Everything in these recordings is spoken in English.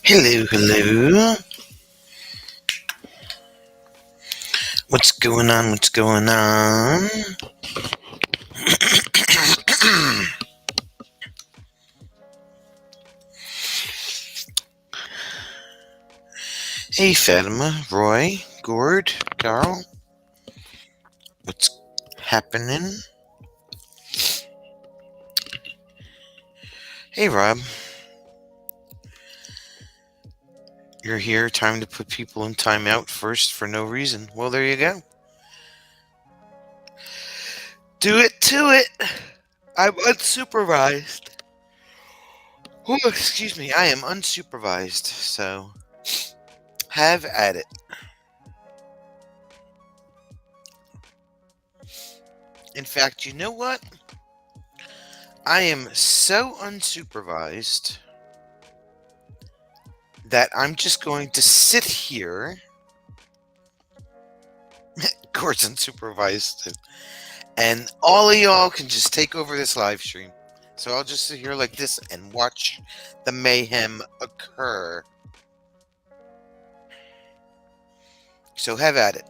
Hello, hello. What's going on? What's going on? Hey, Fatima, Roy, Gord, Carl. What's happening? Hey, Rob. You're here. Time to put people in timeout first for no reason. Well, there you go. Do it to it. I'm unsupervised. Oh, excuse me. I am unsupervised. So have at it. In fact, you know what? I am so unsupervised that I'm just going to sit here. Gord's unsupervised. And all of y'all can just take over this live stream. So I'll just sit here like this and watch the mayhem occur. So have at it.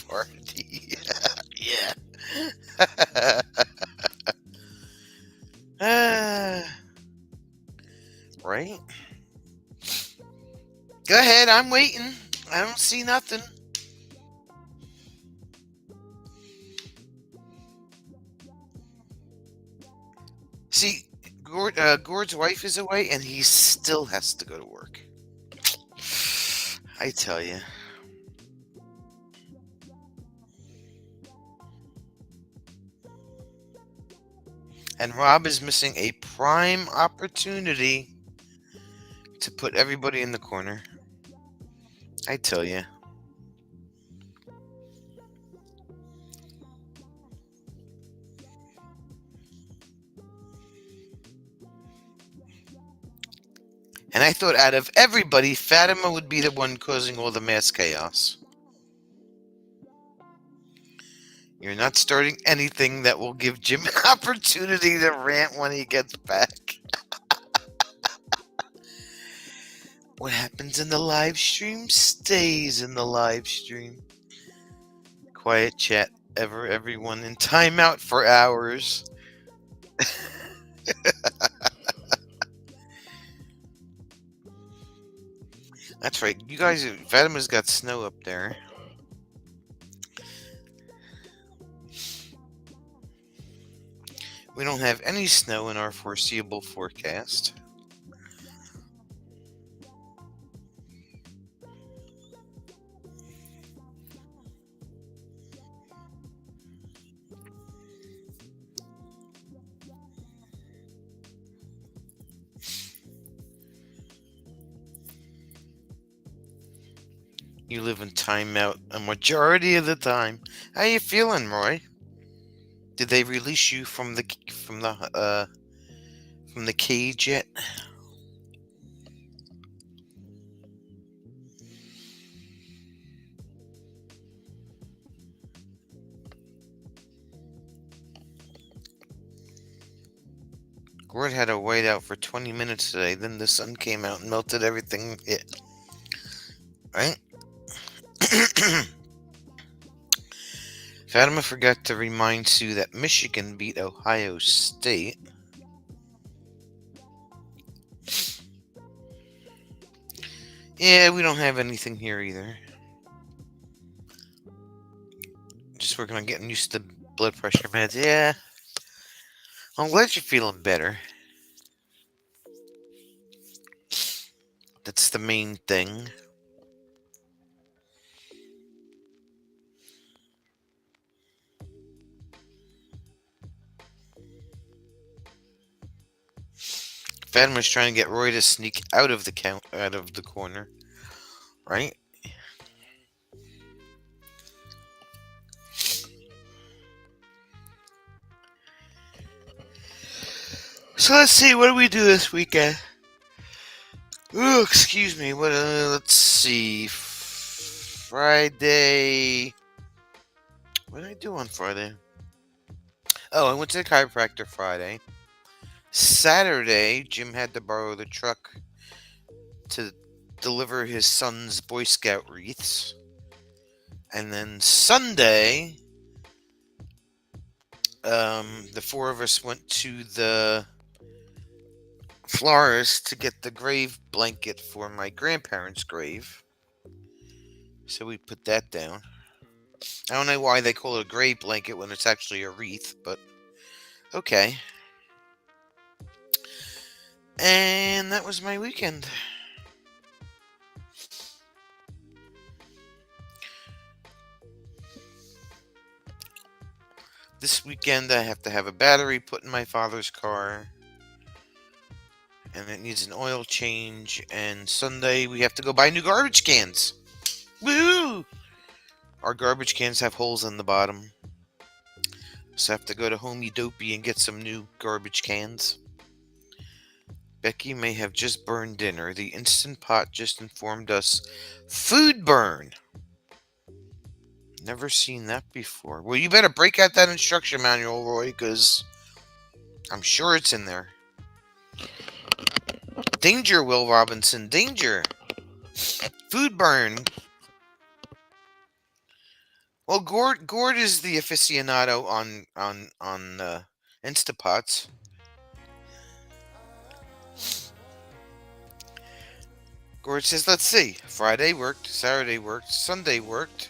Party. Yeah. Right? Go ahead, I'm waiting. I don't see nothing. See, Gord's wife is away and he still has to go to work. I tell you. And Rob is missing a prime opportunity to put everybody in the corner. I tell you. And I thought out of everybody, Fatima would be the one causing all the mass chaos. You're not starting anything that will give Jim an opportunity to rant when he gets back. What happens in the live stream stays in the live stream. Quiet chat everyone in timeout for hours. That's right. You guys, Fatima's got snow up there. We don't have any snow in our foreseeable forecast. You live in timeout a majority of the time. How you feeling, Roy? Did they release you from the cage yet? Gord had to wait out for 20 minutes today. Then the sun came out and melted everything. Right? Fatima forgot to remind Sue that Michigan beat Ohio State. Yeah, we don't have anything here either. Just working on getting used to blood pressure meds. Yeah. I'm glad you're feeling better. That's the main thing. Fatima's trying to get Roy to sneak out of the corner, right? So let's see, what do we do this weekend? Ooh, excuse me. What? Let's see. Friday. What did I do on Friday? Oh, I went to the chiropractor Friday. Saturday, Jim had to borrow the truck to deliver his son's Boy Scout wreaths. And then Sunday, the four of us went to the florist to get the grave blanket for my grandparents' grave. So we put that down. I don't know why they call it a grave blanket when it's actually a wreath, but okay. And that was my weekend. This weekend I have to have a battery put in my father's car, and it needs an oil change. And Sunday we have to go buy new garbage cans. Woo! Our garbage cans have holes in the bottom, so I have to go to Homey Dopey and get some new garbage cans. Becky may have just burned dinner. The Instant Pot just informed us. Food burn. Never seen that before. Well, you better break out that instruction manual, Roy, because I'm sure it's in there. Danger, Will Robinson. Danger. Food burn. Well, Gord is the aficionado on Instapots. Gord says, let's see. Friday worked, Saturday worked, Sunday worked.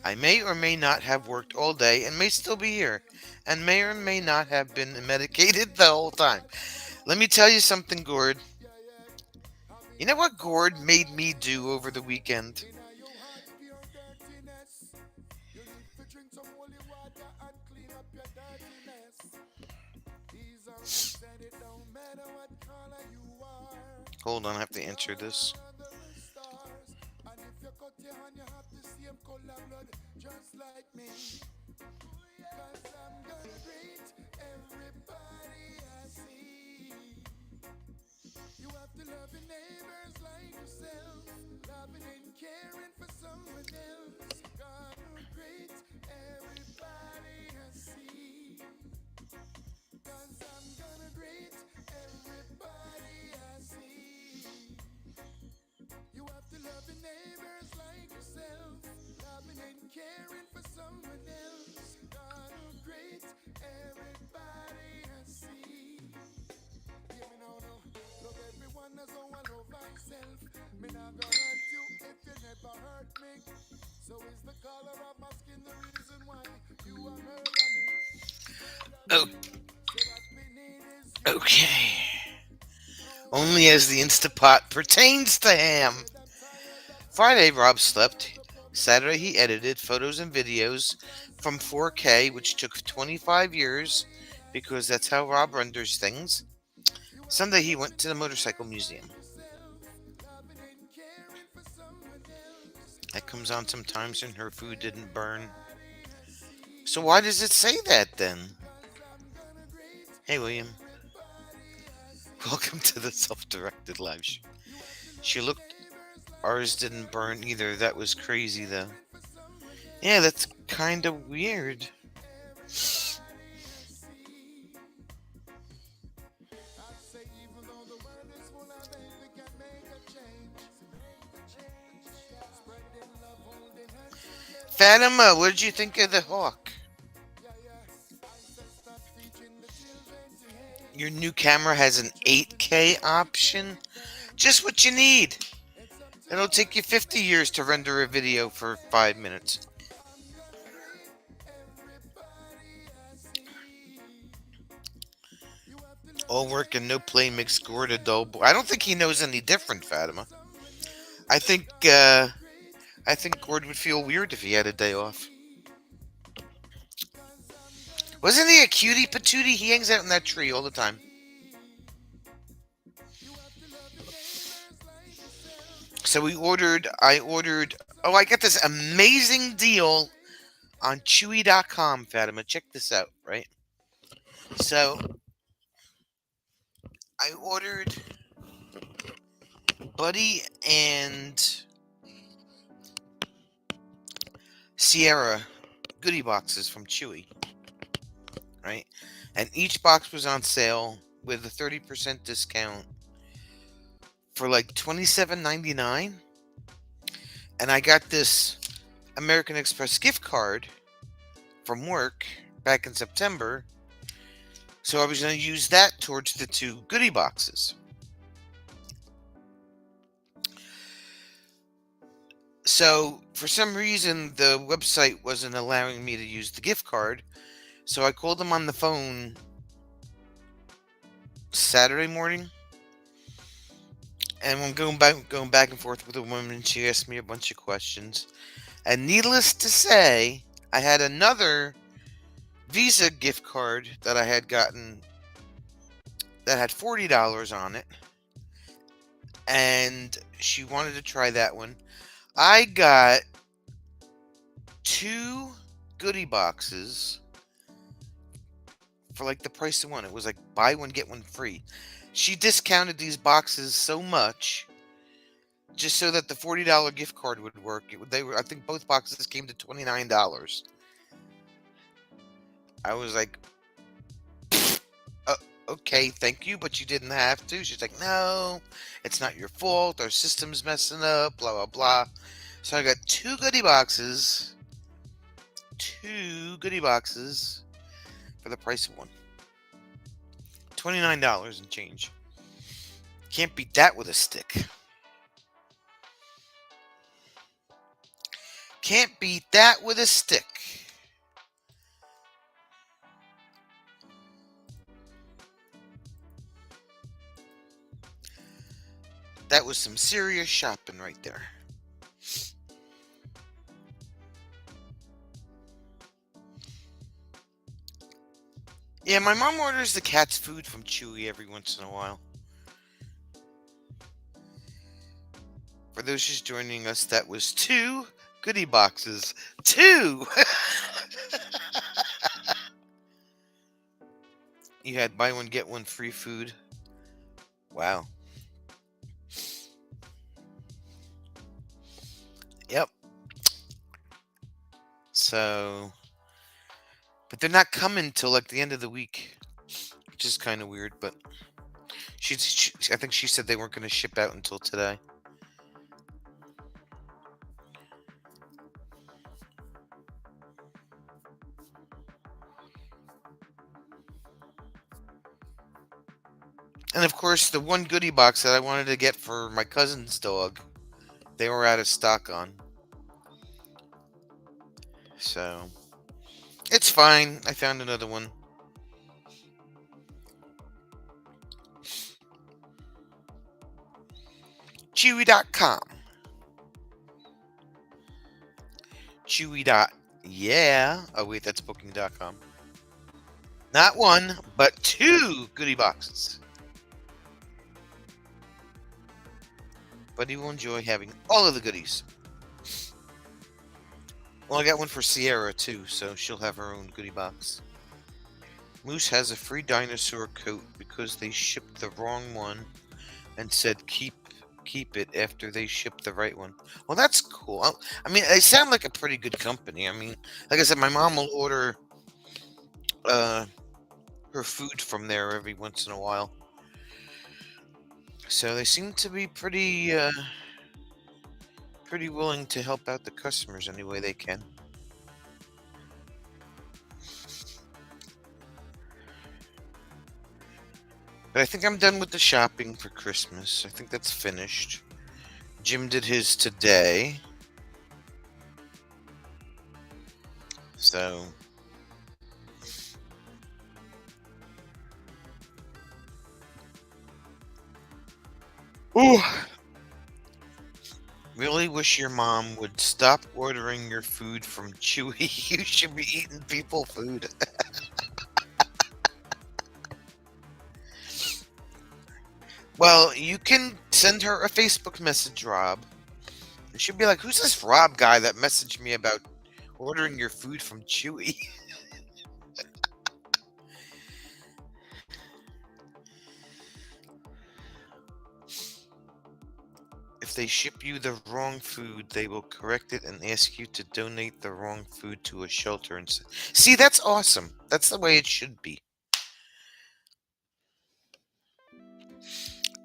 I may or may not have worked all day and may still be here, and may or may not have been medicated the whole time. Let me tell you something, Gord. You know what Gord made me do over the weekend? Hold on, I have to answer this. Oh, okay. Only as the Instapot pertains to ham. Friday, Rob slept. Saturday, he edited photos and videos from 4K, which took 25 years because that's how Rob renders things. Sunday, he went to the motorcycle museum. That comes on sometimes when her food didn't burn. So why does it say that then? Hey, William. Welcome to the self-directed live show. She looked. Ours didn't burn either. That was crazy, though. Yeah, that's kind of weird. Fatima, what did you think of the hawk? Your new camera has an 8K option. Just what you need. It'll take you 50 years to render a video for 5 minutes. All work and no play makes Gord a dull boy. I don't think he knows any different, Fatima. I think Gord would feel weird if he had a day off. Wasn't he a cutie patootie? He hangs out in that tree all the time. So I ordered, oh, I got this amazing deal on Chewy.com, Fatima. Check this out, right? So I ordered Buddy and Sierra goodie boxes from Chewy, right? And each box was on sale with a 30% discount for like $27.99. And I got this American Express gift card from work back in September. So I was going to use that towards the two goodie boxes. So for some reason, the website wasn't allowing me to use the gift card. So I called them on the phone Saturday morning. And when going back and forth with a woman, she asked me a bunch of questions. And needless to say, I had another Visa gift card that I had gotten that had $40 on it. And she wanted to try that one. I got two goodie boxes for like the price of one. It was like buy one, get one free. She discounted these boxes so much just so that the $40 gift card would work. I think both boxes came to $29. I was like, okay, thank you, but you didn't have to. She's like, no, it's not your fault. Our system's messing up, blah, blah, blah. So I got two goodie boxes for the price of one. $29 and change. Can't beat that with a stick. Can't beat that with a stick. That was some serious shopping right there. Yeah, my mom orders the cat's food from Chewy every once in a while. For those just joining us, that was two goodie boxes. Two! You had buy one, get one free food. Wow. Yep. So, but they're not coming till like the end of the week, which is kind of weird. But I think she said they weren't going to ship out until today. And of course, the one goodie box that I wanted to get for my cousin's dog, they were out of stock on. So, it's fine. I found another one. Chewy.com. Chewy.yeah. Oh, wait, that's booking.com. Not one, but two goodie boxes. But he will enjoy having all of the goodies. Well, I got one for Sierra, too, so she'll have her own goodie box. Moose has a free dinosaur coat because they shipped the wrong one and said keep it after they ship the right one. Well, that's cool. I mean, they sound like a pretty good company. I mean, like I said, my mom will order her food from there every once in a while. So they seem to be pretty willing to help out the customers any way they can. But I think I'm done with the shopping for Christmas. I think that's finished. Jim did his today. So ooh. Really wish your mom would stop ordering your food from Chewy. You should be eating people food. Well, you can send her a Facebook message, Rob. And she'll be like, who's this Rob guy that messaged me about Ordering your food from Chewy. If they ship you the wrong food, they will correct it and ask you to donate the wrong food to a shelter. And see, that's awesome. That's the way it should be.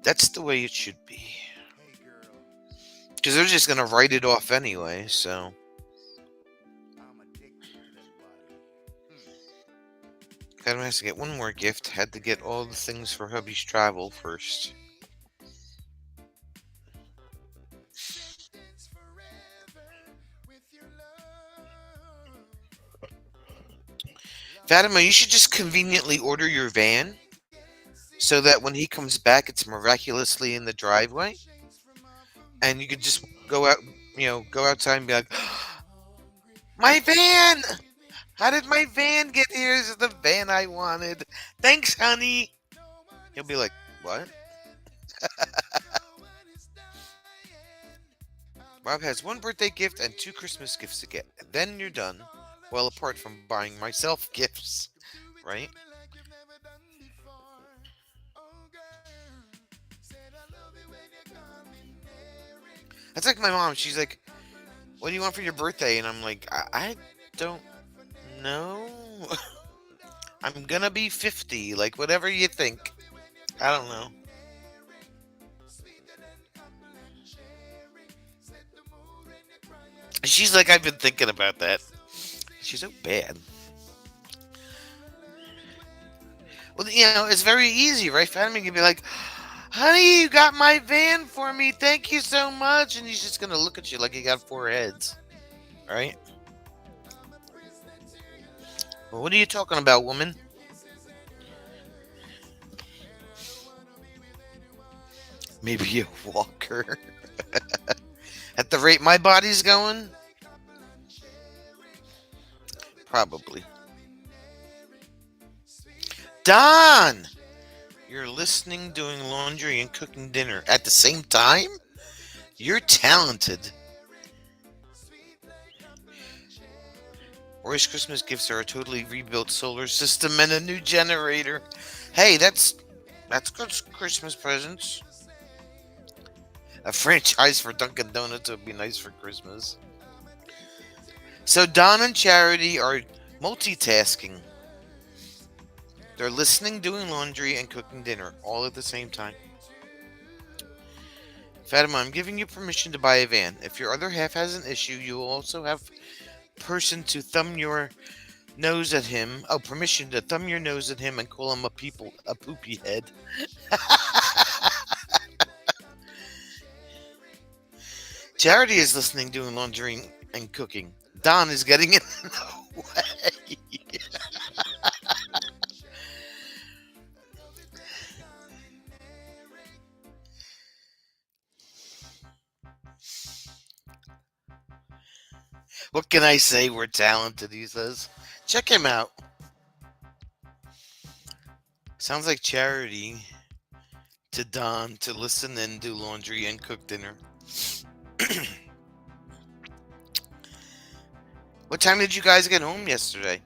That's the way it should be. Because they're just gonna write it off anyway. So Fatima has to get one more gift. Had to get all the things for hubby's travel first. Fatima, you should just conveniently order your van so that when he comes back, it's miraculously in the driveway, and you could just go out, go outside and be like, "My van! How did my van get here? This is the van I wanted. Thanks, honey." He'll be like, "What?" Rob has one birthday gift and two Christmas gifts to get, and then you're done. Well, apart from buying myself gifts, right? That's like my mom. She's like, "What do you want for your birthday?" And I'm like, I don't know. I'm gonna be 50. Like, whatever you think. I don't know. She's like, "I've been thinking about that." She's so bad. Well, it's very easy, right? Family can be like, "Honey, you got my van for me. Thank you so much." And he's just gonna look at you like you got four heads, right? Well, what are you talking about, woman? Maybe a walker. At the rate my body's going, probably. Don, you're listening, doing laundry, and cooking dinner at the same time? You're talented. Roy's Christmas gifts are a totally rebuilt solar system and a new generator. Hey, that's good Christmas presents. A franchise for Dunkin' Donuts would be nice for Christmas. So Don and Charity are multitasking. They're listening, doing laundry, and cooking dinner all at the same time. Fatima, I'm giving you permission to buy a van. If your other half has an issue, you will also have person to thumb your nose at him. Oh, permission to thumb your nose at him and call him a poopy head. Charity is listening, doing laundry and cooking. Don is getting in the way. What can I say? We're talented, he says. Check him out. Sounds like Charity to Don to listen and do laundry and cook dinner. What time did you guys get home yesterday?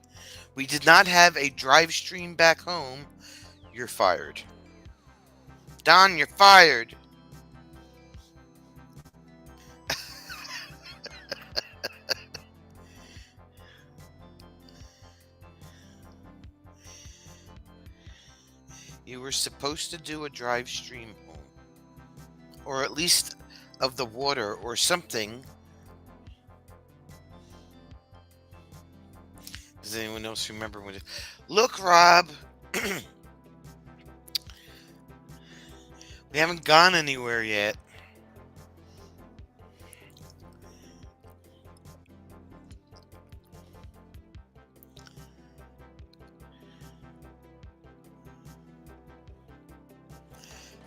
We did not have a drive stream back home. You're fired. Don, you're fired. You were supposed to do a drive stream home. Or at least of the water or something. Does anyone else remember when Look, Rob. We haven't gone anywhere yet.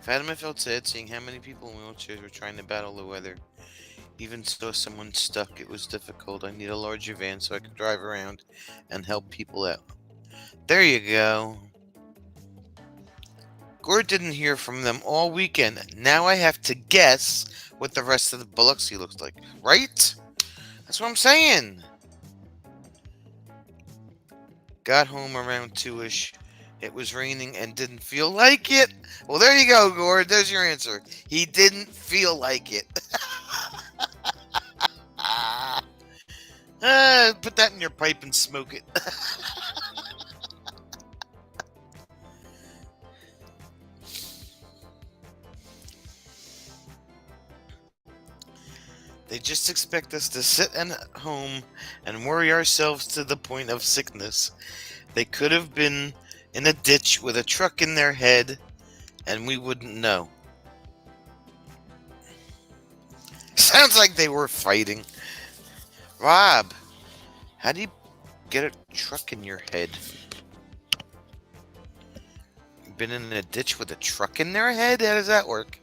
Fatima felt sad seeing how many people in wheelchairs were trying to battle the weather. Even so, someone stuck. It was difficult. I need a larger van so I can drive around and help people out. There you go. Gord didn't hear from them all weekend. Now I have to guess what the rest of the Biloxi looks like. Right? That's what I'm saying. Got home around 2ish. It was raining and didn't feel like it. Well, there you go, Gord. There's your answer. He didn't feel like it. Put that in your pipe and smoke it. They just expect us to sit at home and worry ourselves to the point of sickness. They could have been in a ditch with a truck in their head, and we wouldn't know. Sounds like they were fighting. Rob, how do you get a truck in your head? Been in a ditch with a truck in their head? How does that work?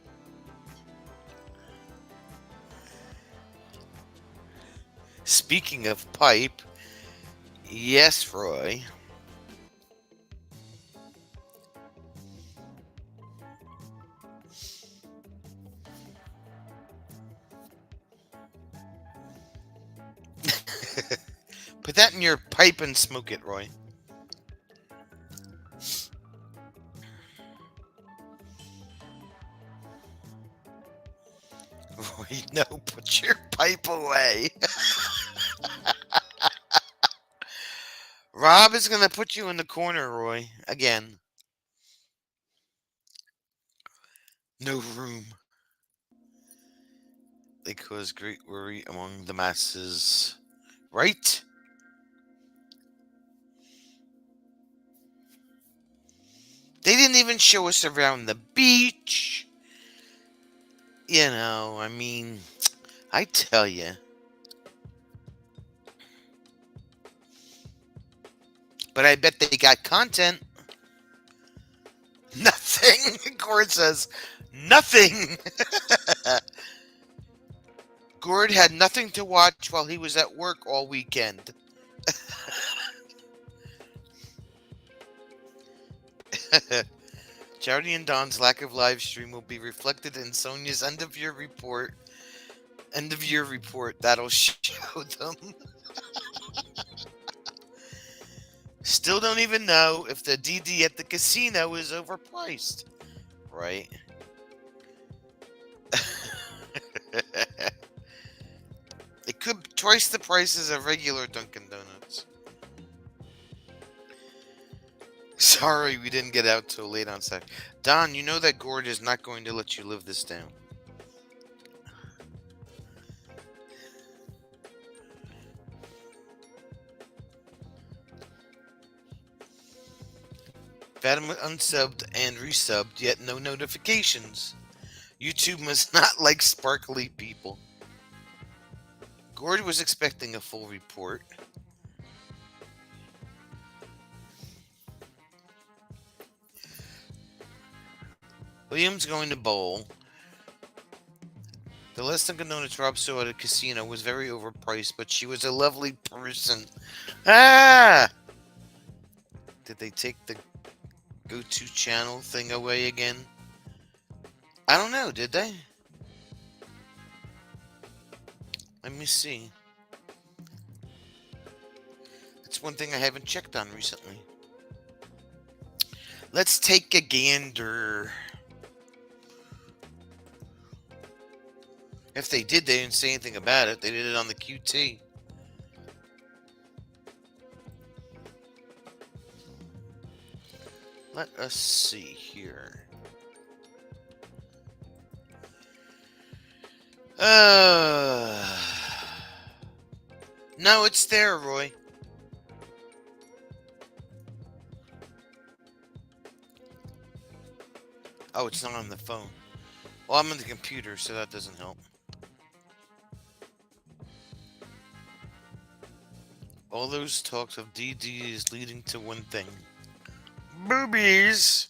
Speaking of pipe, yes, Roy. Put that in your pipe and smoke it, Roy. Roy, no, put your pipe away. Rob is going to put you in the corner, Roy. Again. No room. They cause great worry among the masses. Right? They didn't even show us around the beach. You know, I mean, I tell you. But I bet they got content. Nothing. Gord says, nothing. Gord had nothing to watch while he was at work all weekend. Charity and Don's lack of live stream will be reflected in Sonia's end of year report. End of year report. That'll show them. Still don't even know if the DD at the casino is overpriced. Right? It could twice the prices of regular Dunkin' Donuts. Sorry we didn't get out till late on Saturday. Don, you know that Gord is not going to let you live this down. Fatima unsubbed and resubbed, yet no notifications. YouTube must not like sparkly people. Gord was expecting a full report. William's going to bowl. The last Dunkin' Donuts Rob saw at a casino was very overpriced, but she was a lovely person. Ah! Did they take the go-to channel thing away again? I don't know, did they? Let me see. That's one thing I haven't checked on recently. Let's take a gander. If they did, they didn't say anything about it. They did it on the QT. Let us see here. No, it's there, Roy. Oh, it's not on the phone. Well, I'm on the computer, so that doesn't help. All those talks of DD is leading to one thing. Boobies!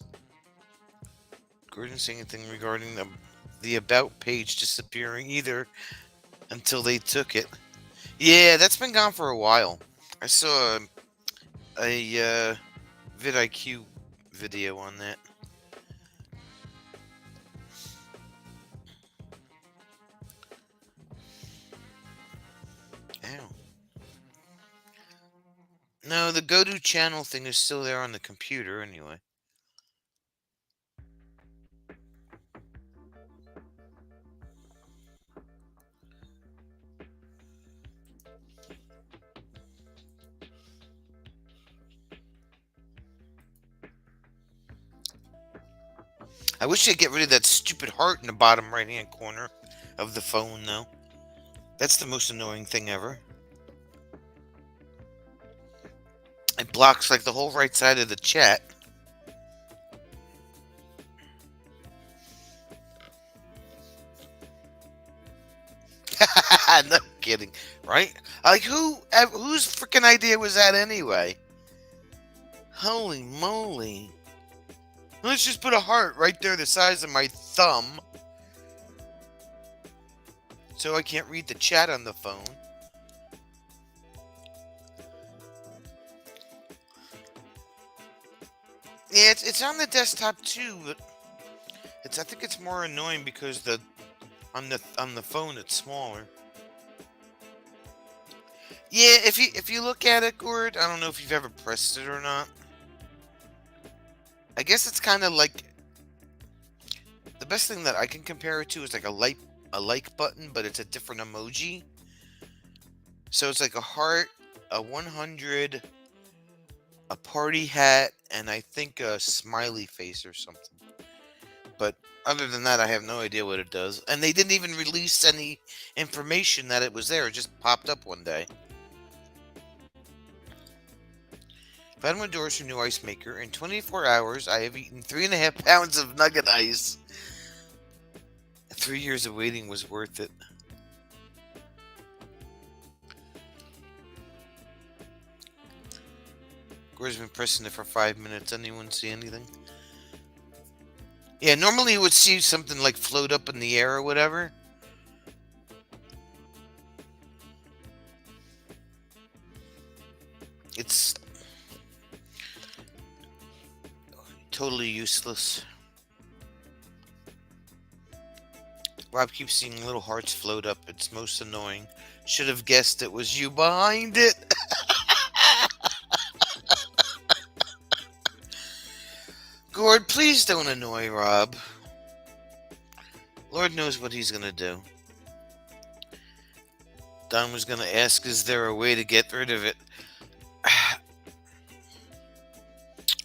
Gordon didn't say anything regarding the About page disappearing either until they took it. Yeah, that's been gone for a while. I saw a vidIQ video on that. Ow. No, the go to channel thing is still there on the computer anyway. I wish they'd get rid of that stupid heart in the bottom right hand corner of the phone, though. That's the most annoying thing ever. It blocks like the whole right side of the chat. No kidding, right? Like whose freaking idea was that anyway? Holy moly! Let's just put a heart right there, the size of my thumb, so I can't read the chat on the phone. Yeah, it's on the desktop too, but I think it's more annoying because on the phone it's smaller. Yeah, if you look at it, Gord, I don't know if you've ever pressed it or not. I guess it's kind of like the best thing that I can compare it to is like a like button, but it's a different emoji. So it's like a heart, a 100, a party hat, and I think a smiley face or something. But other than that, I have no idea what it does. And they didn't even release any information that it was there. It just popped up one day. Found endorse your new ice maker. In 24 hours, I have eaten 3.5 pounds of nugget ice. 3 years of waiting was worth it. Gore's been pressing it for 5 minutes. Anyone see anything? Yeah, normally you would see something like float up in the air or whatever. It's totally useless. Rob keeps seeing little hearts float up. It's most annoying. Should have guessed it was you behind it. Gord, please don't annoy Rob. Lord knows what he's gonna do. Don was gonna ask, is there a way to get rid of it?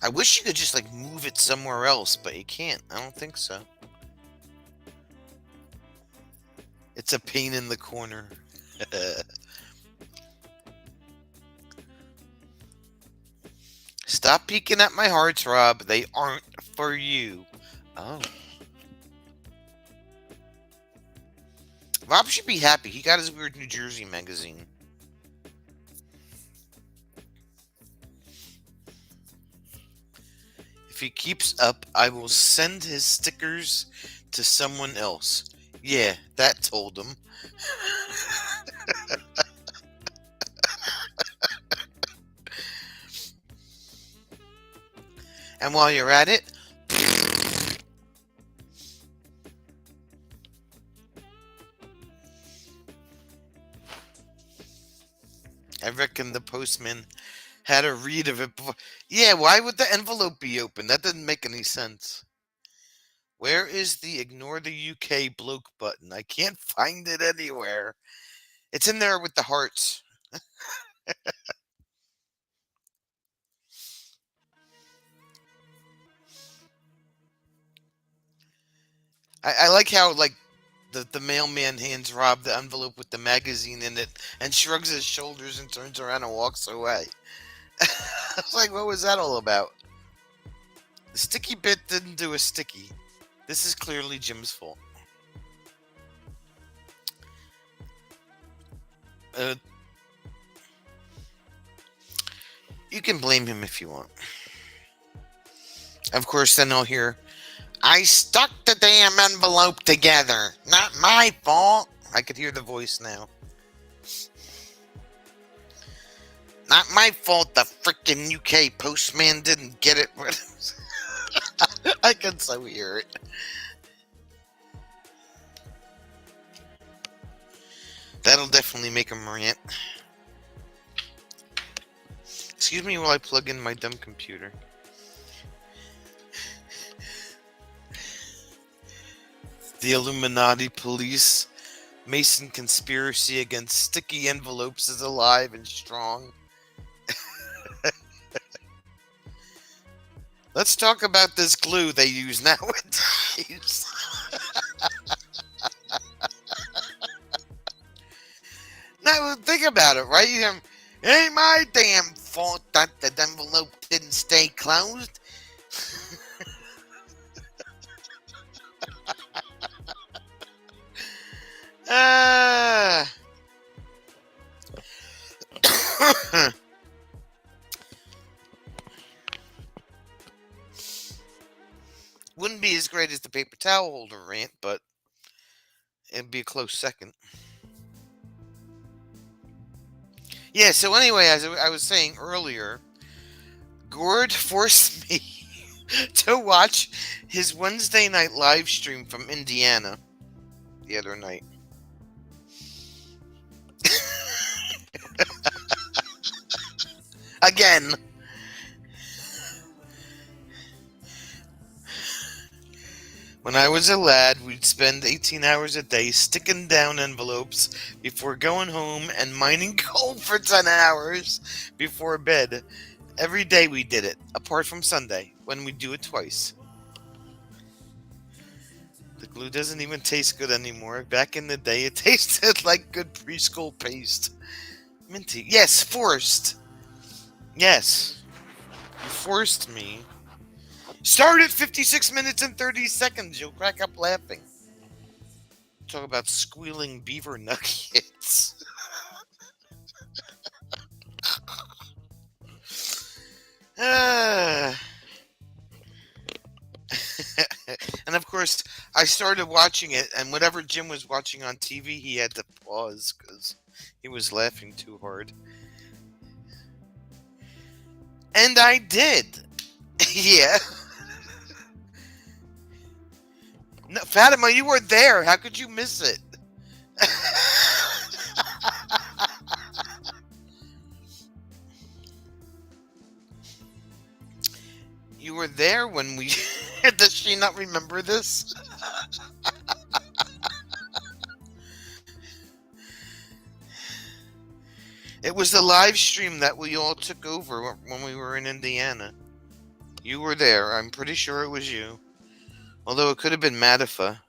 I wish you could just like move it somewhere else, but you can't. I don't think so. It's a pain in the corner. Stop peeking at my hearts, Rob. They aren't for you. Oh. Rob should be happy. He got his weird New Jersey magazine. If he keeps up, I will send his stickers to someone else. Yeah, that told him. And while you're at it, I reckon the postman had a read of it before. Yeah, why would the envelope be open? That doesn't make any sense. Where is the ignore the UK bloke button? I can't find it anywhere. It's in there with the hearts. I like how like the mailman hands Rob the envelope with the magazine in it and shrugs his shoulders and turns around and walks away. I was like, what was that all about? The sticky bit didn't do a sticky. This is clearly Jim's fault. You can blame him if you want. Of course, then I'll hear, I stuck the damn envelope together. Not my fault. I could hear the voice now. Not my fault the frickin' UK postman didn't get it. I can so hear it. That'll definitely make him rant. Excuse me while I plug in my dumb computer. The Illuminati police Mason conspiracy against sticky envelopes is alive and strong. Let's talk about this glue they use nowadays. Now, think about it, right? It ain't my damn fault that the envelope didn't stay closed. Uh, Wouldn't be as great as the paper towel holder rant, but it'd be a close second. Yeah, so anyway, as I was saying earlier, Gord forced me to watch his Wednesday night live stream from Indiana the other night. Again. When I was a lad, we'd spend 18 hours a day sticking down envelopes before going home and mining coal for 10 hours before bed. Every day we did it, apart from Sunday, when we do it twice. The glue doesn't even taste good anymore. Back in the day, it tasted like good preschool paste. Minty. Yes, forced. Yes. You forced me. Start at 56 minutes and 30 seconds. You'll crack up laughing. Talk about squealing beaver nuggets. And of course, I started watching it, and whatever Jim was watching on TV, he had to pause because he was laughing too hard. And I did. Yeah. No, Fatima, you were there. How could you miss it? You were there when we... Does she not remember this? It was the live stream that we all took over when we were in Indiana. You were there. I'm pretty sure it was you. Although it could have been Madifa.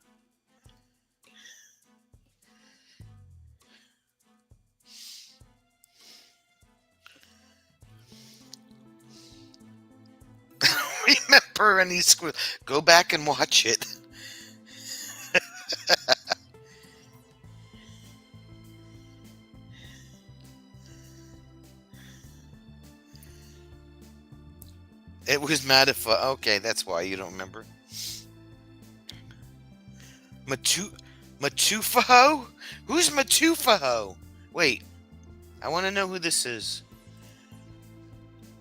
Remember any squeal? Go back and watch it. It was Madifa. Okay, that's why you don't remember. Matufaho? Who's Matufaho? Wait, I want to know who this is.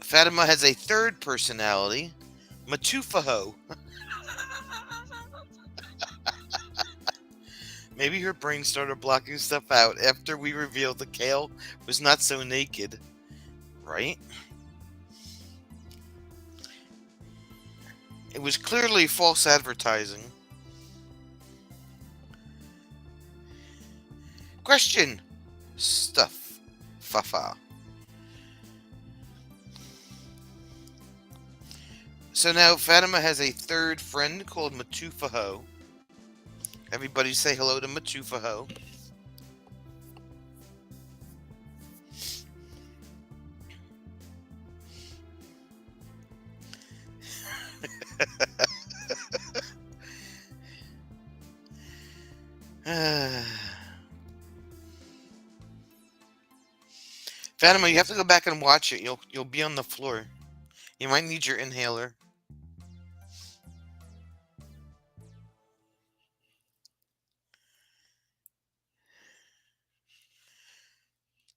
Fatima has a third personality, Matufaho. Maybe her brain started blocking stuff out after we revealed the Kale was not so naked. Right? It was clearly false advertising. Question. Stuff. Fafa. So now Fatima has a third friend called Matufaho. Everybody say hello to Matufaho. Fatima, you have to go back and watch it. You'll be on the floor. You might need your inhaler.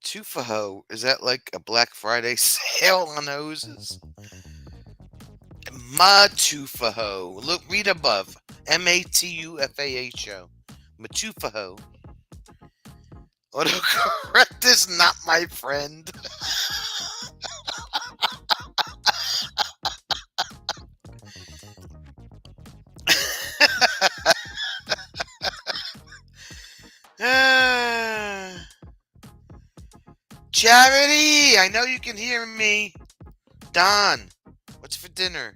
Tufaho, is that like a Black Friday sale on hoses? Matufaho. Look, read above. Matufaho. Matufaho. Autocorrect is not my friend. Ah, Charity, I know you can hear me. Don, what's for dinner?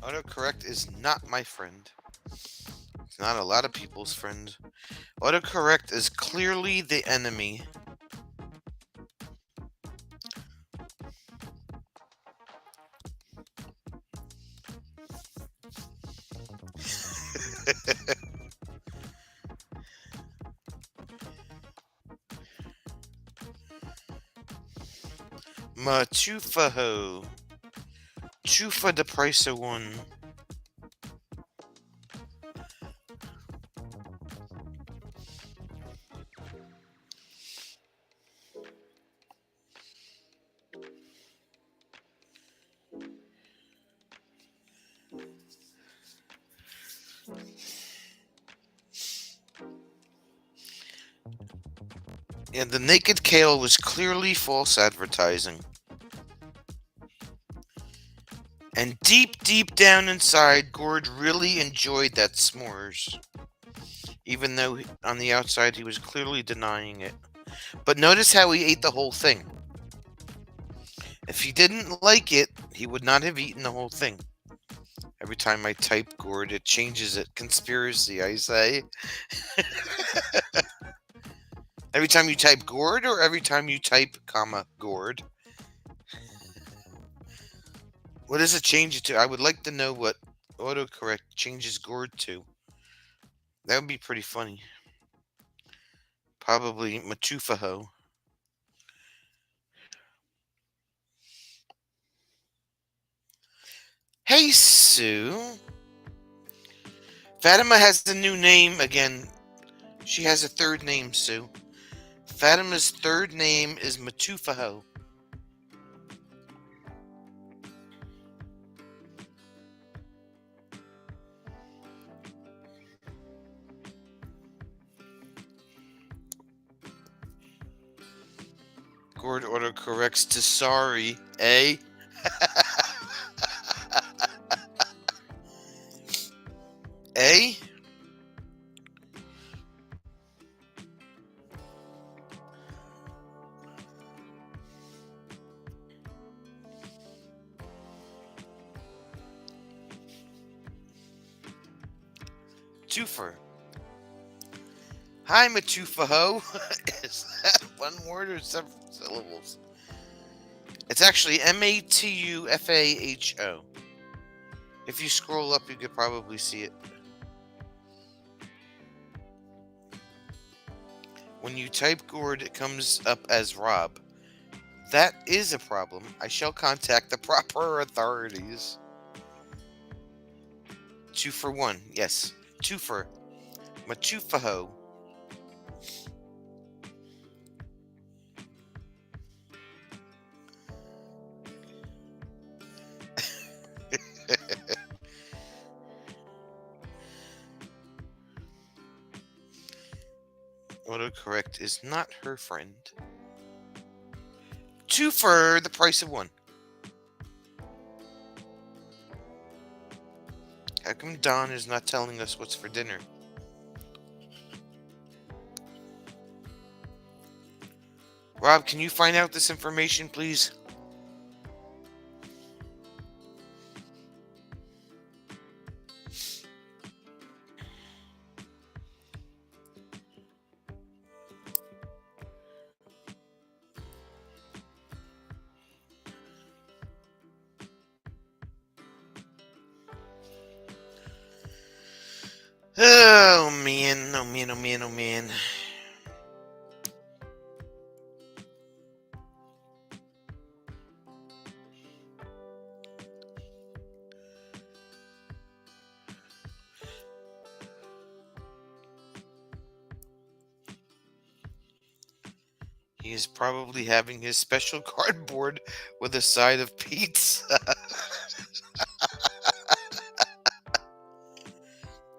Autocorrect is not my friend. It's not a lot of people's friend. Autocorrect is clearly the enemy. Machufaho. Chufa the price of one. Yeah, the naked kale was clearly false advertising. And deep down inside, Gord really enjoyed that s'mores. Even though on the outside he was clearly denying it. But notice how he ate the whole thing. If he didn't like it, he would not have eaten the whole thing. Every time I type Gord, it changes it. Conspiracy, I say. Every time you type Gord or every time you type, Gord? What does it change it to? I would like to know what autocorrect changes Gord to. That would be pretty funny. Probably Machufaho. Hey, Sue. Fatima has a new name again. She has a third name, Sue. Fatima's third name is Machufaho. Gord autocorrects to sorry, eh? Eh? Twofer. Hi, Machufaho. Is that one word or several syllables? It's actually Matufaho. If you scroll up, you could probably see it. When you type Gord, it comes up as Rob. That is a problem. I shall contact the proper authorities. 2 for 1. Yes. Twofer. Machufaho. Autocorrect is not her friend. 2 for the price of 1. How come Don is not telling us what's for dinner? Rob, can you find out this information, please? Oh man, oh man, oh man, oh man. He is probably having his special cardboard with a side of pizza.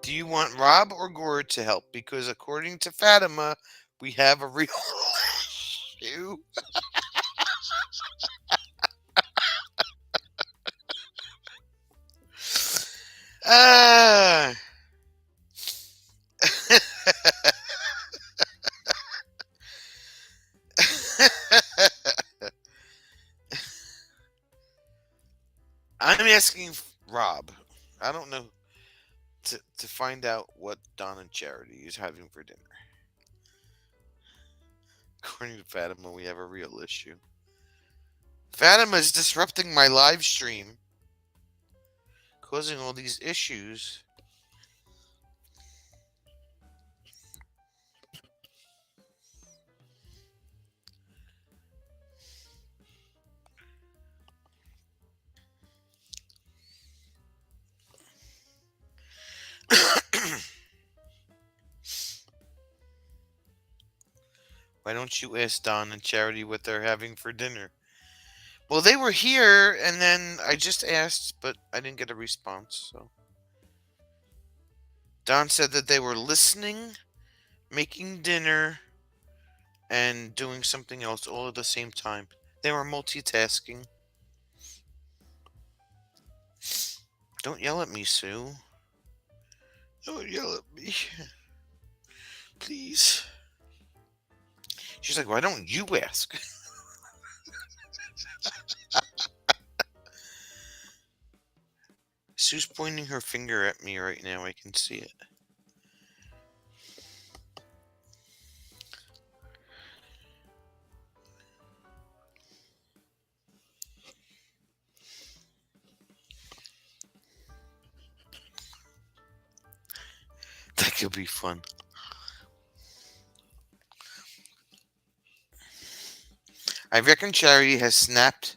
Do you want Rob or Gord to help? Because according to Fatima, we have a real issue. Ah. asking Rob. I don't know to find out what Don and Charity is having for dinner. According to Fatima, we have a real issue. Fatima is disrupting my live stream, causing all these issues. Why don't you ask Don and Charity what they're having for dinner? Well, they were here, and then I just asked, but I didn't get a response. So Don said that they were listening, making dinner, and doing something else all at the same time. They were multitasking. Don't yell at me, Sue. Don't yell at me. Please. She's like, why don't you ask? Sue's pointing her finger at me right now. I can see it. That could be fun. I reckon Charity has snapped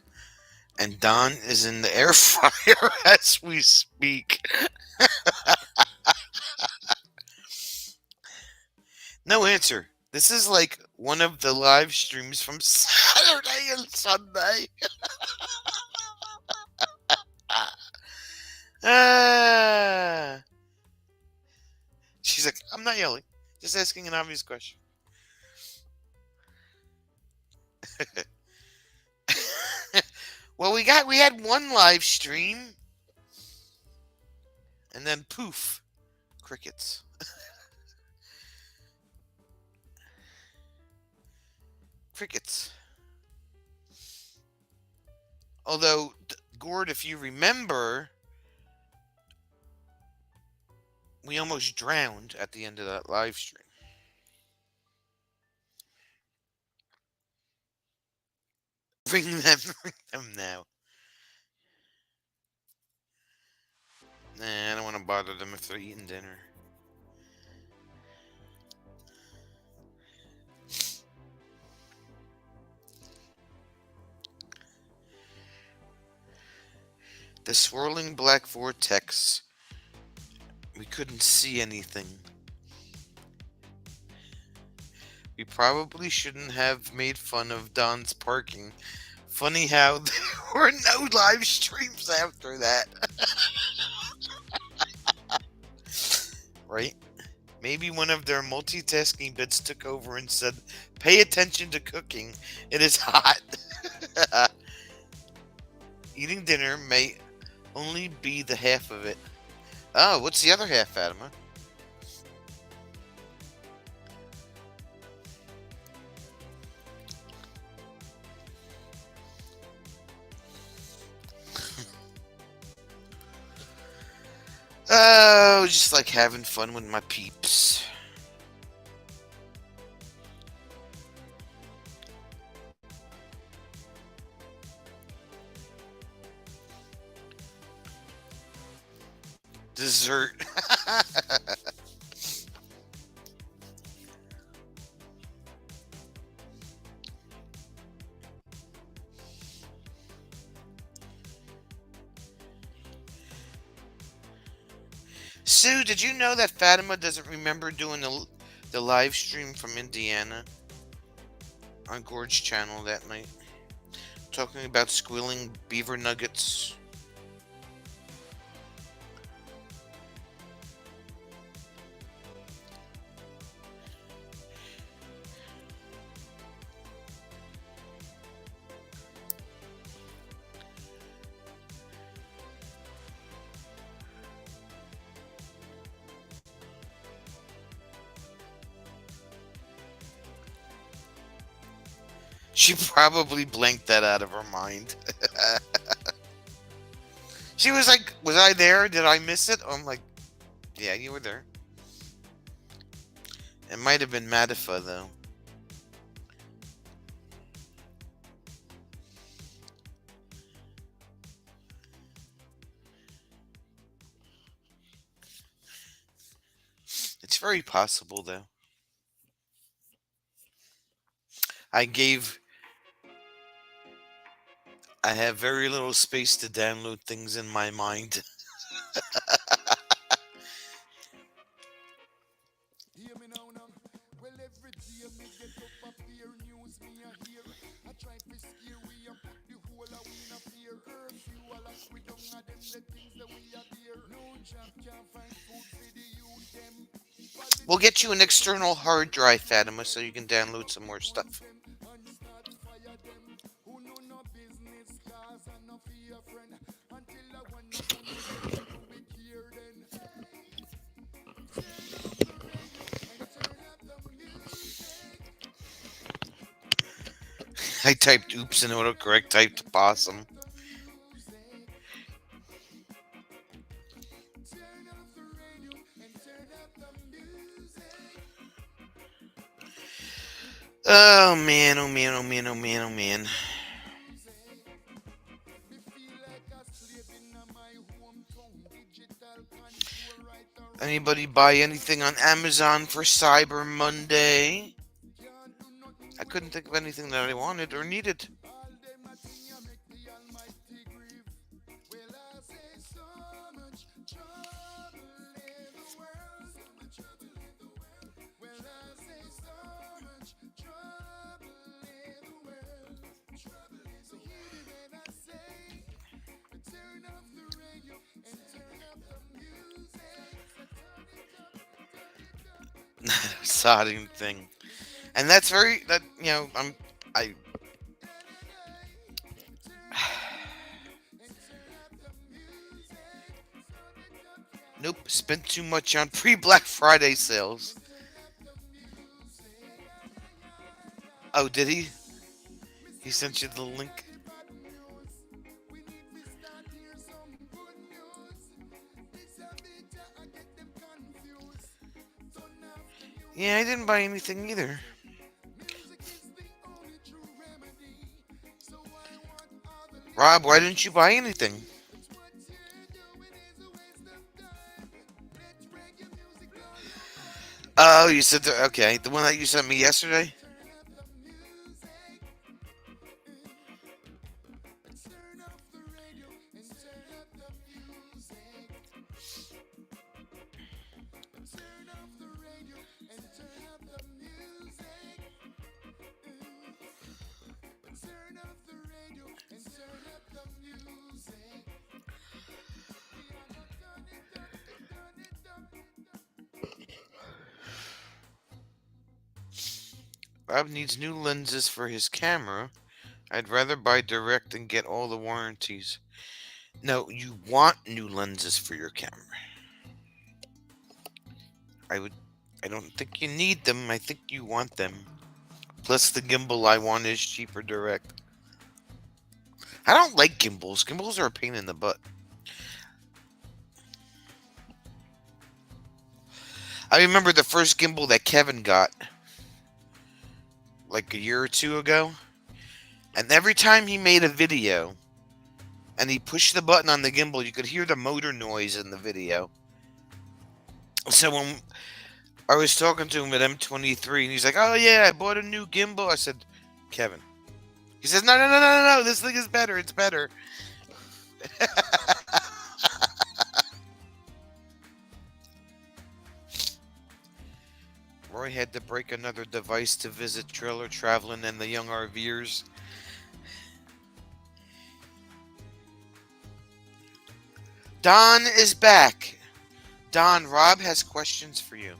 and Don is in the air fryer as we speak. No answer. This is like one of the live streams from Saturday and Sunday. She's like, I'm not yelling. Just asking an obvious question. Well, we had one live stream, and then poof, crickets. Crickets. Although, Gord, if you remember, we almost drowned at the end of that live stream. Bring them now. Nah, I don't want to bother them if they're eating dinner. The swirling black vortex. We couldn't see anything. We probably shouldn't have made fun of Don's parking. Funny how there were no live streams after that. Right? Maybe one of their multitasking bits took over and said, pay attention to cooking. It is hot. Eating dinner may only be the half of it. Oh, what's the other half, Fatima? Oh, just like having fun with my peeps. Dessert. Sue, did you know that Fatima doesn't remember doing the live stream from Indiana on Gorge Channel that night? Talking about squealing beaver nuggets. She probably blanked that out of her mind. She was like, "Was I there? Did I miss it?" I'm like, "Yeah, you were there." It might have been Madifa though. It's very possible though. I gave. I have very little space to download things in my mind. We'll get you an external hard drive, Fatima, so you can download some more stuff. I typed oops and autocorrect typed possum. Oh man, oh man, oh man, oh man, oh man. Anybody buy anything on Amazon for Cyber Monday? I couldn't think of anything that I wanted or needed. Sodding thing. And that's very that I nope, spent too much on pre-Black Friday sales. Oh, did he? He sent you the link? Yeah, I didn't buy anything either. Rob, why didn't you buy anything? Oh, you said okay, the one that you sent me yesterday. Rob needs new lenses for his camera. I'd rather buy direct and get all the warranties. No, you want new lenses for your camera. I would. I don't think you need them. I think you want them. Plus, the gimbal I want is cheaper direct. I don't like gimbals. Gimbals are a pain in the butt. I remember the first gimbal that Kevin got, like a year or two ago. And every time he made a video and he pushed the button on the gimbal, you could hear the motor noise in the video. So when I was talking to him at M23, and he's like, "Oh yeah, I bought a new gimbal." I said, "Kevin." He says, "No, no, no, no, no, no. This thing is better. It's better." Roy had to break another device to visit trailer traveling and the young RVers. Don is back. Don, Rob has questions for you.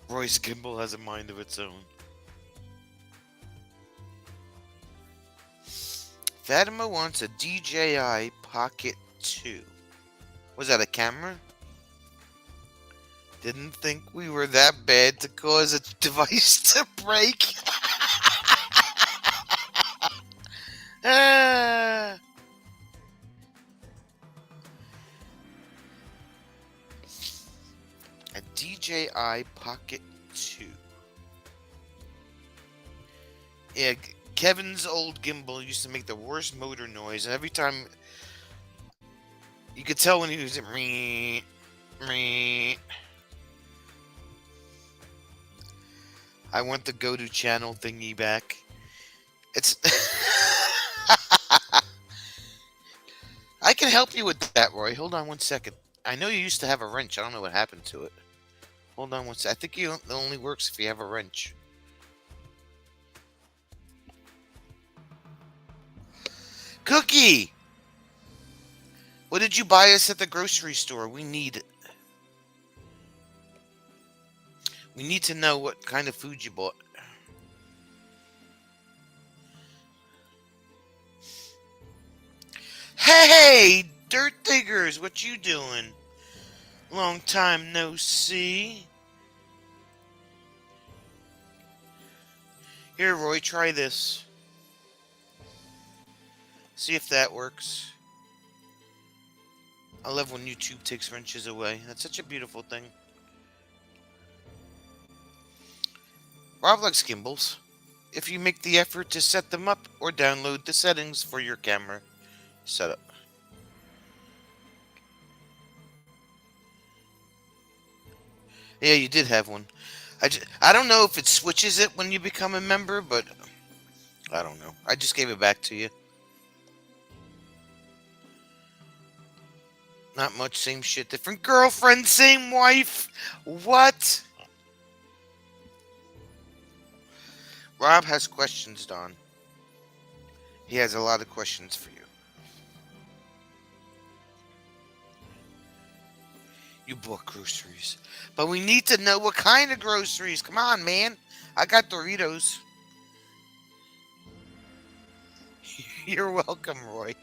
Roy's gimbal has a mind of its own. Fatima wants a DJI Pocket 2. Was that a camera? Didn't think we were that bad to cause a device to break. Ah, a DJI Pocket 2. Yeah, Kevin's old gimbal used to make the worst motor noise, and every time you could tell when he was meh, meh. I want the go to channel thingy back. It's. I can help you with that, Roy. Hold on one second. I know you used to have a wrench. I don't know what happened to it. Hold on one second. I think it only works if you have a wrench. Cookie! What did you buy us at the grocery store? We need it. We need to know what kind of food you bought. Hey, Dirt Diggers, what you doing? Long time no see. Here, Roy, try this. See if that works. I love when YouTube takes wrenches away. That's such a beautiful thing. Rob likes gimbals. If you make the effort to set them up or download the settings for your camera setup. Yeah, you did have one. I don't know if it switches it when you become a member, but I don't know. I just gave it back to you. Not much, same shit, different girlfriend, same wife. What? Rob has questions, Don. He has a lot of questions for you. You bought groceries. But we need to know what kind of groceries. Come on, man. I got Doritos. You're welcome, Roy.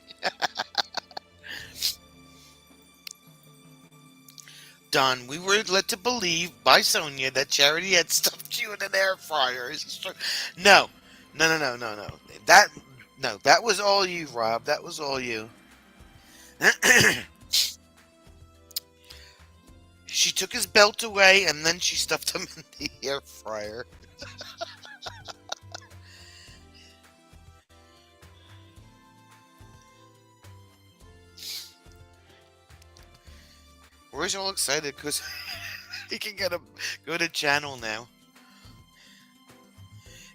Don, we were led to believe by Sonia that Charity had stuffed you in an air fryer. Is this true? No. No, no, no, no, no. That was all you, Rob. That was all you. She took his belt away and then she stuffed him in the air fryer. Roy's all excited because he can go to channel now.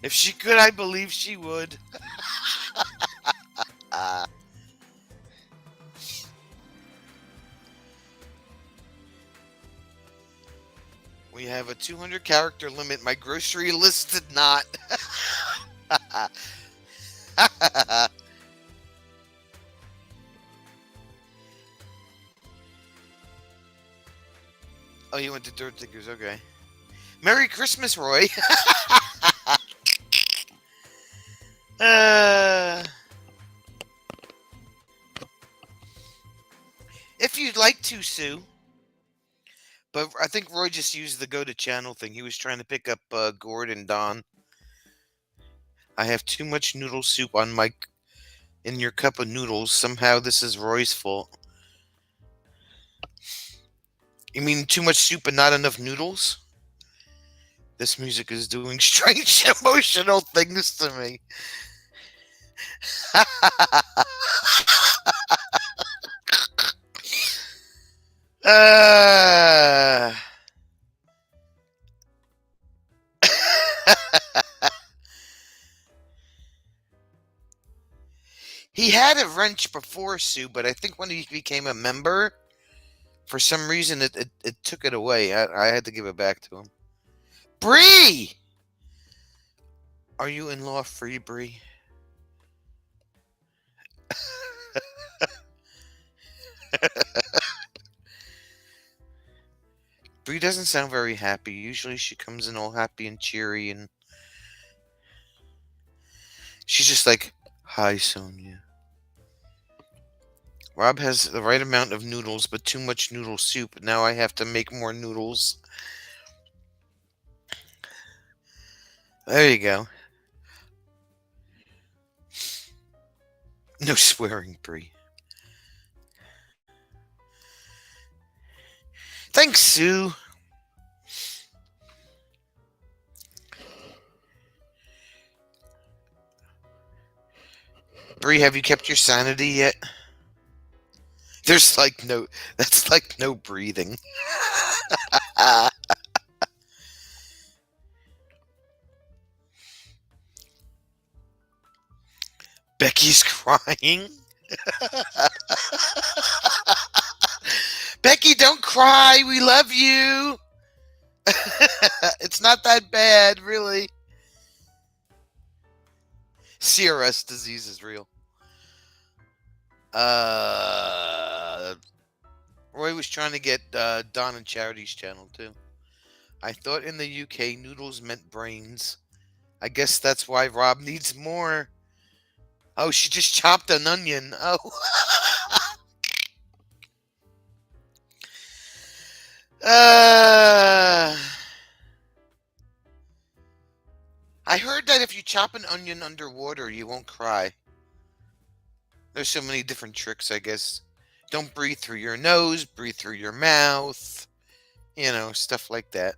If she could, I believe she would. uh, we have a 200 character limit. My grocery list did not. Oh, you went to Dirt Diggers. Okay. Merry Christmas, Roy. uh, if you'd like to, Sue. But I think Roy just used the go to channel thing. He was trying to pick up Gord and Don. I have too much noodle soup in your cup of noodles. Somehow this is Roy's fault. You mean too much soup and not enough noodles? This music is doing strange emotional things to me. uh... He had a wrench before, Sue, but I think when he became a member, for some reason it took it away. I had to give it back to him. Bree! Are you in-law free, Bree? Bree doesn't sound very happy. Usually she comes in all happy and cheery, and she's just like, "Hi, Sonia." Rob has the right amount of noodles, but too much noodle soup. Now I have to make more noodles. There you go. No swearing, Bree. Thanks, Sue. Bree, have you kept your sanity yet? There's like no. That's like no breathing. Becky's crying. Becky, don't cry. We love you. It's not that bad, really. CRS disease is real. Roy was trying to get Don and Charity's channel too. I thought in the UK noodles meant brains. I guess that's why Rob needs more. Oh, she just chopped an onion. Oh. I heard that if you chop an onion underwater, you won't cry. There's so many different tricks, I guess. Don't breathe through your nose, breathe through your mouth. You know, stuff like that.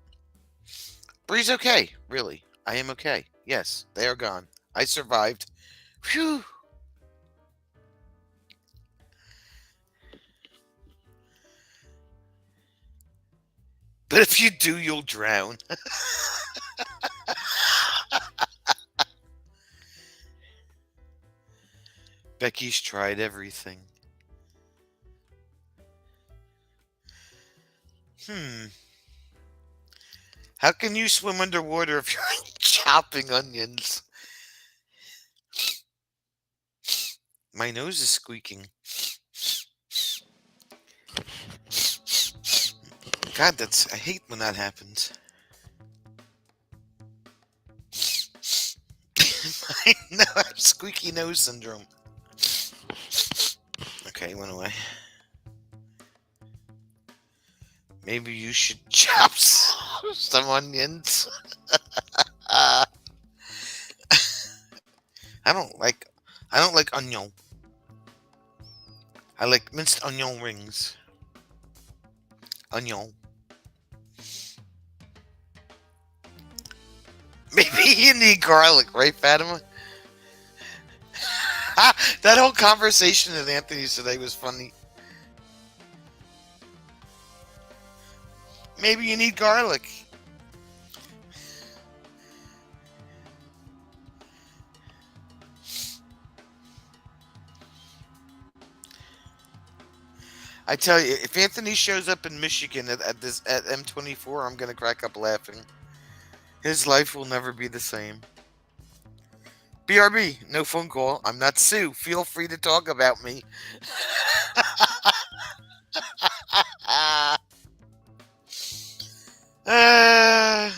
Bree's okay, really. I am okay. Yes, they are gone. I survived. Phew. But if you do, you'll drown. Becky's tried everything. How can you swim underwater if you're chopping onions? My nose is squeaking. God, I hate when that happens. No, I have squeaky nose syndrome. Okay, went away. Maybe you should chop some onions. I don't like onion. I like minced onion rings. Onion. Maybe you need garlic, right, Fatima? That whole conversation with Anthony today was funny. Maybe you need garlic. I tell you, if Anthony shows up in Michigan at M24, I'm gonna crack up laughing. His life will never be the same. BRB, no phone call. I'm not Sue. Feel free to talk about me. uh,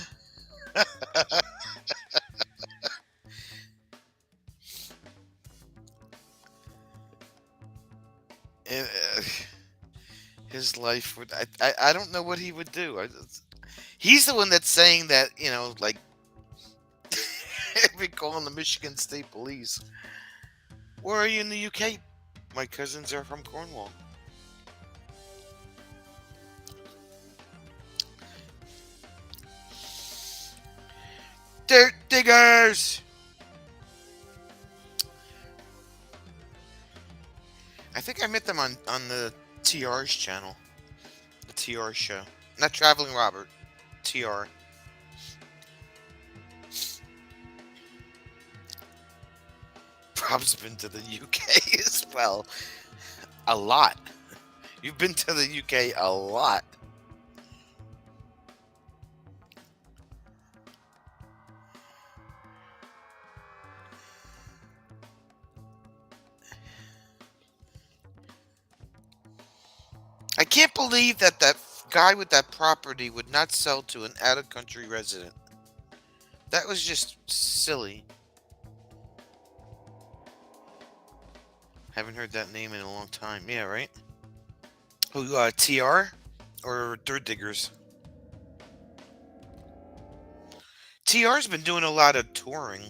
his life would. I don't know what he would do. He's the one that's saying that, like, be calling the Michigan State Police. Where are you in the UK? My cousins are from Cornwall. Dirt diggers! I think I met them on the TR's channel. The TR show. Not Traveling Robert. TR. Rob's been to the UK as well. A lot. You've been to the UK a lot. I can't believe that guy with that property would not sell to an out-of-country resident. That was just silly. Haven't heard that name in a long time. Yeah, right? Oh, TR? Or Dirt Diggers? TR's been doing a lot of touring.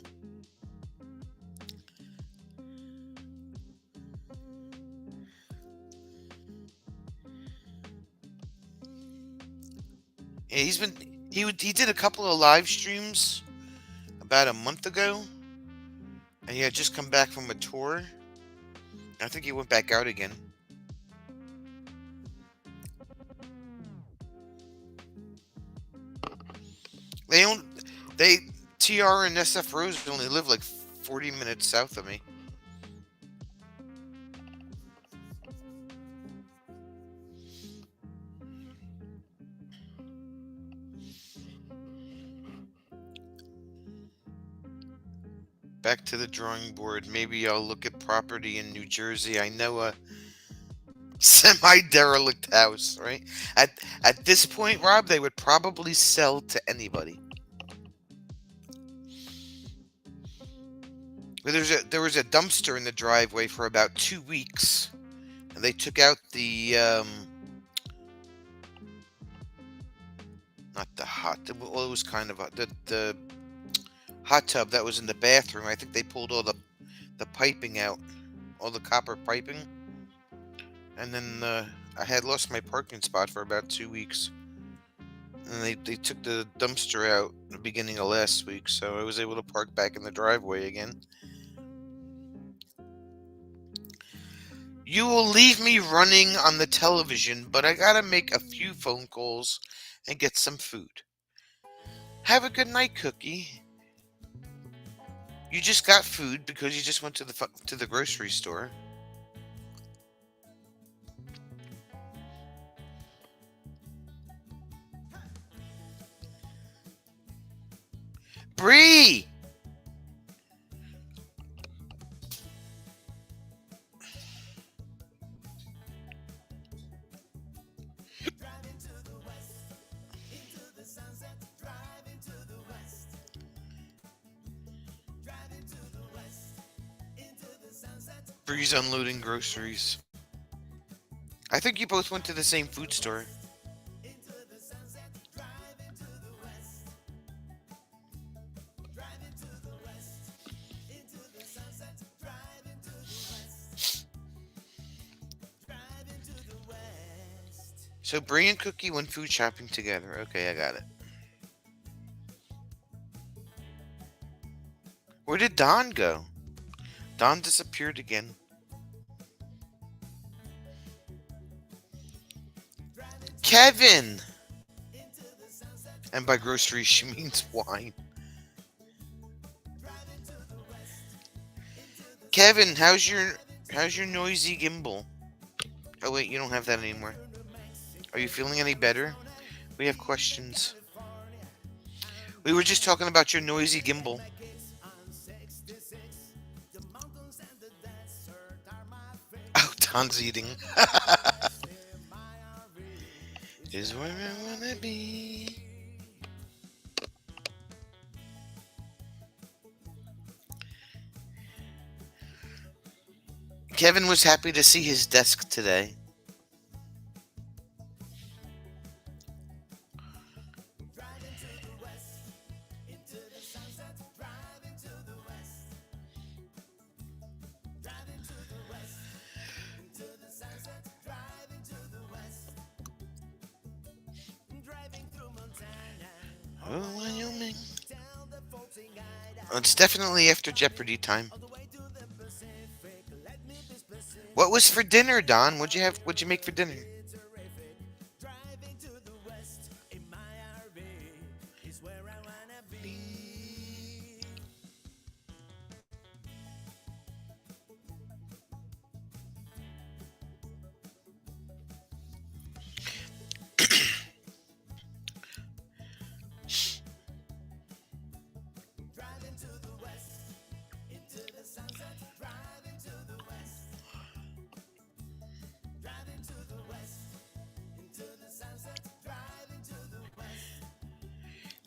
Yeah, he did a couple of live streams about a month ago, and he had just come back from a tour. I think he went back out again. They own they TR and SF Rose only live like 40 minutes south of me. Back to the drawing board. Maybe I'll look at property in New Jersey. I know a semi-derelict house, right? At this point, Rob, they would probably sell to anybody. There was a dumpster in the driveway for about 2 weeks, and they took out the not the hot. Well, it was kind of the hot tub that was in the bathroom. I think they pulled all the piping out, all the copper piping, and then I had lost my parking spot for about 2 weeks. And they took the dumpster out at the beginning of last week, so I was able to park back in the driveway again. You will leave me running on the television, but I gotta make a few phone calls and get some food. Have a good night, Cookie. You just got food because you just went to the grocery store. Bree! Bree's unloading groceries. I think you both went to the same food store. So Bree and Cookie went food shopping together. Okay, I got it. Where did Don go? Don disappeared again. Kevin! And by groceries, she means wine. Kevin, how's your noisy gimbal? Oh wait, you don't have that anymore. Are you feeling any better? We have questions. We were just talking about your noisy gimbal. Oh, Don's eating. Is where I wanna be. Kevin was happy to see his desk today. Oh, Wyoming. It's definitely after Jeopardy time. What was for dinner, Don? What'd you make for dinner?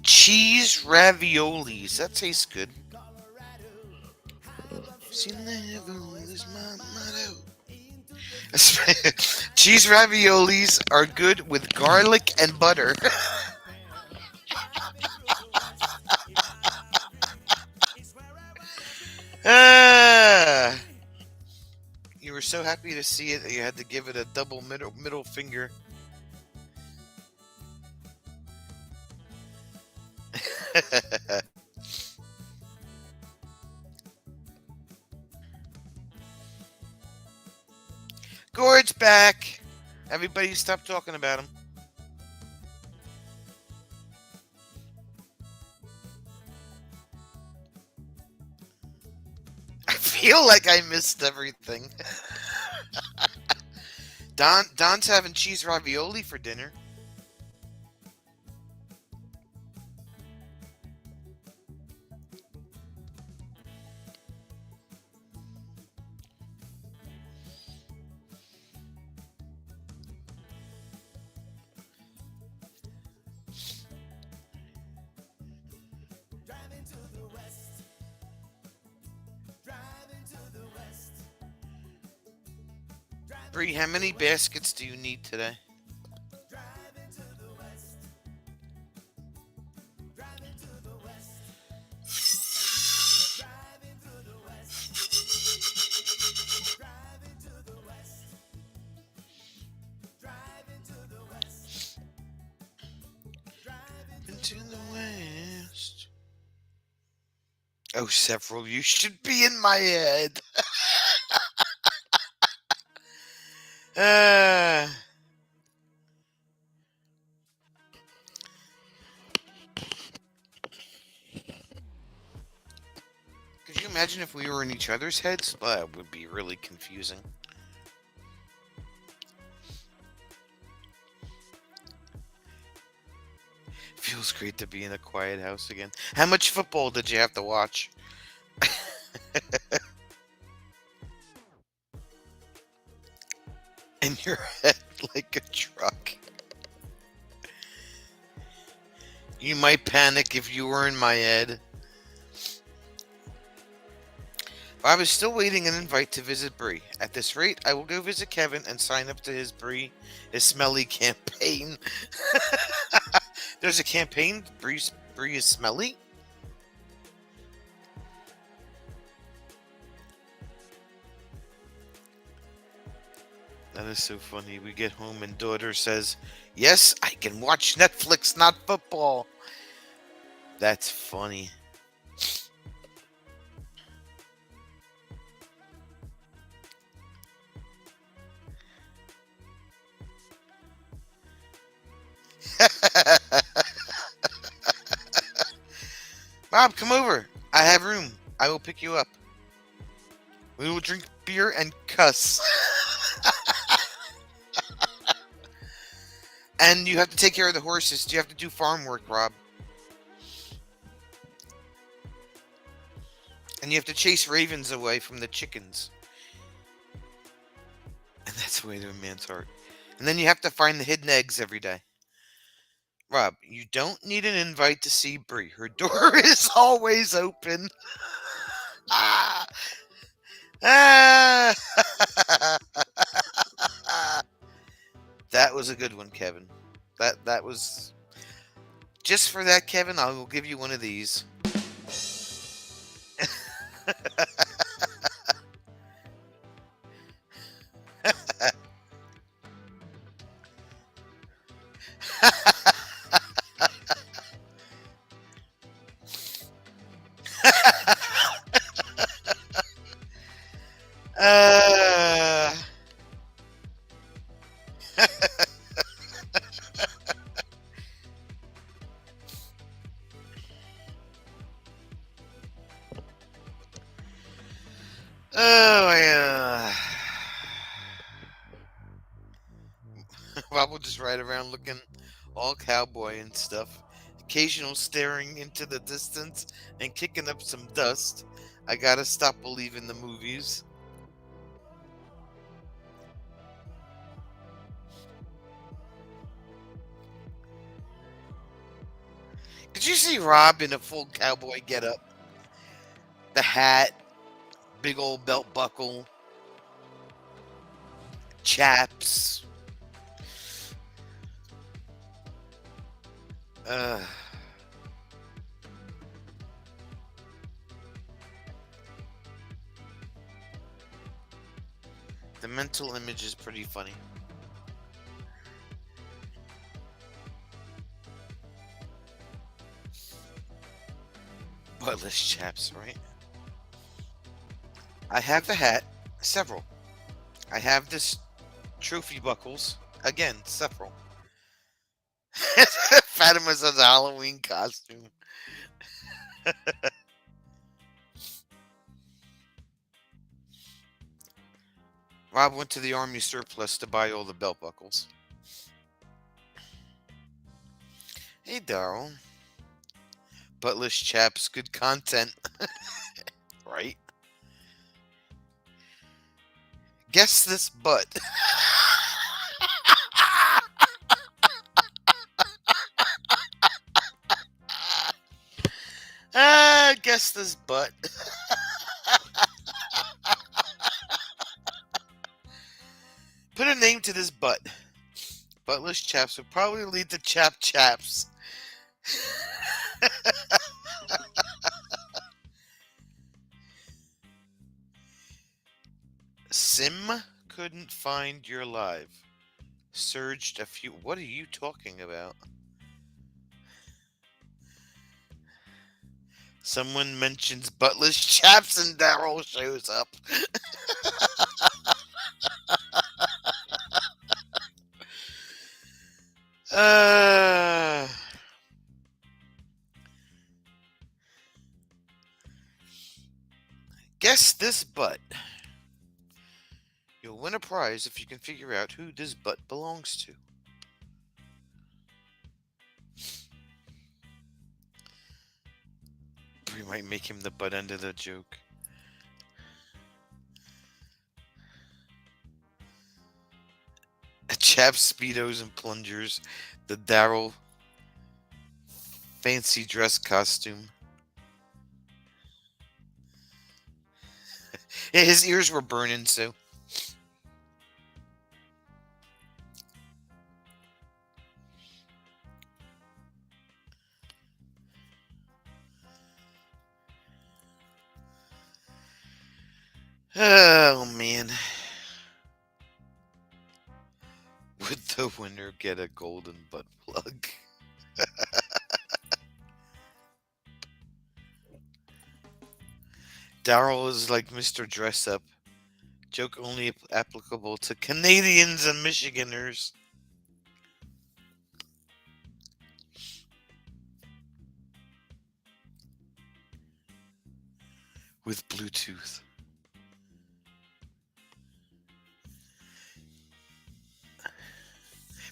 Cheese raviolis. That tastes good. See, never lose my motto. Cheese raviolis are good with garlic and butter. Ah, you were so happy to see it that you had to give it a double middle finger. Gord's back. Everybody stop talking about him. I feel like I missed everything. Don's having cheese ravioli for dinner. Bree, how many baskets do you need today? Into the west. Oh, several. You should be in my head. Uh, could you imagine if we were in each other's heads? That would be really confusing. Feels great to be in a quiet house again. How much football did you have to watch? In your head like a truck. You might panic if you were in my head. I was still waiting an invite to visit Bree. At this rate, I will go visit Kevin and sign up to his smelly campaign. There's a campaign. Bree is smelly. That is so funny. We get home and daughter says, "Yes, I can watch Netflix, not football." That's funny. Bob, come over. I have room. I will pick you up. We will drink beer and cuss. And you have to take care of the horses. You have to do farm work, Rob. And you have to chase ravens away from the chickens. And that's the way to a man's heart. And then you have to find the hidden eggs every day. Rob, you don't need an invite to see Bree. Her door is always open. Ah! Ah! That was a good one, Kevin. That was just for that, Kevin. I will give you one of these. uh... Oh, yeah. Rob will just ride around looking all cowboy and stuff. Occasional staring into the distance and kicking up some dust. I gotta stop believing the movies. Did you see Rob in a full cowboy getup? The hat. Big old belt buckle, chaps. Uh, the mental image is pretty funny. Buttless chaps, right? I have the hat, several. I have this trophy buckles, again, several. Fatima's on the Halloween costume. Rob went to the army surplus to buy all the belt buckles. Hey, Daryl. Buttless chaps, good content, right? Guess this butt. Guess this butt. Put a name to this butt. Buttless chaps would probably lead to chap chaps. Sim couldn't find your live. Surged a few. What are you talking about? Someone mentions buttless chaps and Daryl shows up. uh, guess this butt. You'll win a prize if you can figure out who this butt belongs to. We might make him the butt end of the joke. A chap's speedos and plungers. The Daryl fancy dress costume. Yeah, his ears were burning, so. Oh, man. Would the winner get a golden butt plug? Daryl is like Mr. Dress Up. Joke only applicable to Canadians and Michiganders. With Bluetooth.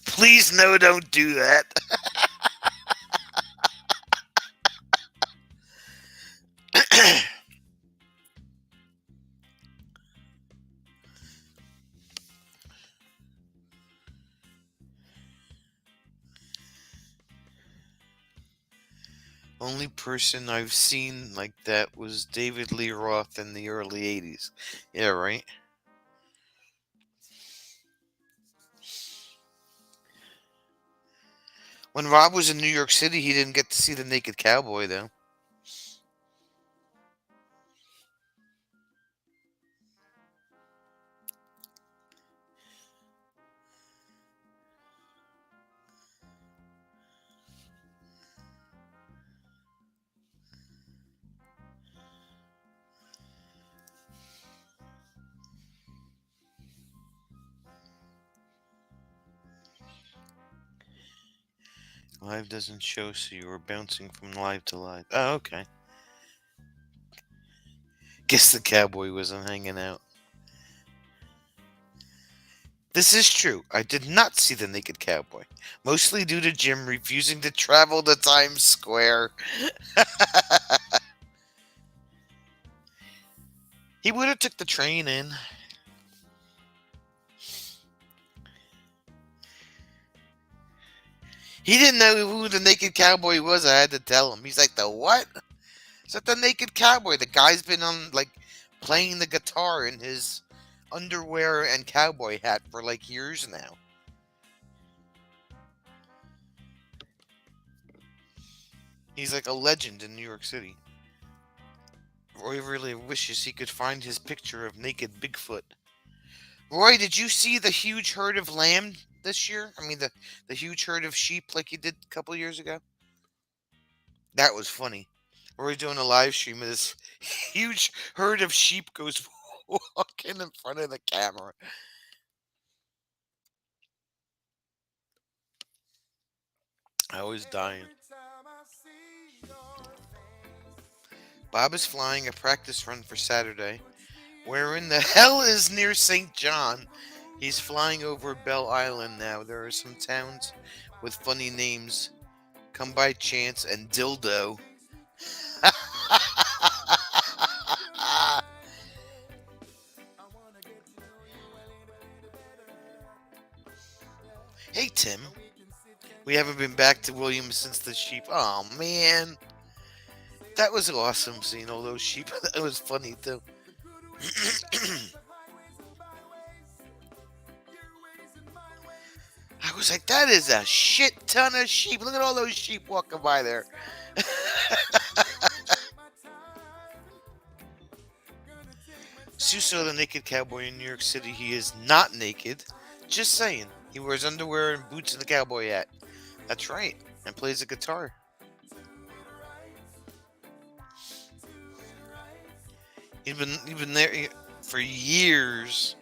Please, no, don't do that. Only person I've seen like that was David Lee Roth in the early 80s. Yeah, right? When Rob was in New York City, he didn't get to see the naked cowboy, though. Live doesn't show, so you were bouncing from live to live. Oh, okay. Guess the cowboy wasn't hanging out. This is true. I did not see the naked cowboy, mostly due to Jim refusing to travel to Times Square. He would have took the train in. He didn't know who the naked cowboy was. I had to tell him. He's like, the what? Is that the naked cowboy? The guy's been on like playing the guitar in his underwear and cowboy hat for like years now. He's like a legend in New York City. Roy really wishes he could find his picture of naked Bigfoot. Roy, did you see the huge herd of lamb this year? I mean, the huge herd of sheep like you did a couple years ago? That was funny. Roy doing a live stream of this huge herd of sheep goes walking in front of the camera. I was dying. Bob is flying a practice run for Saturday. Where in the hell is near St. John? He's flying over Belle Island now. There are some towns with funny names. Come by Chance and Dildo. Hey, Tim. We haven't been back to Williams since the sheep. Oh, man. That was awesome seeing all those sheep. That was funny, too. I was like, that is a shit ton of sheep. Look at all those sheep walking by there. Sue saw the naked cowboy in New York City. He is not naked. Just saying. He wears underwear and boots and a cowboy hat. That's right. And plays the guitar. He's been there for years.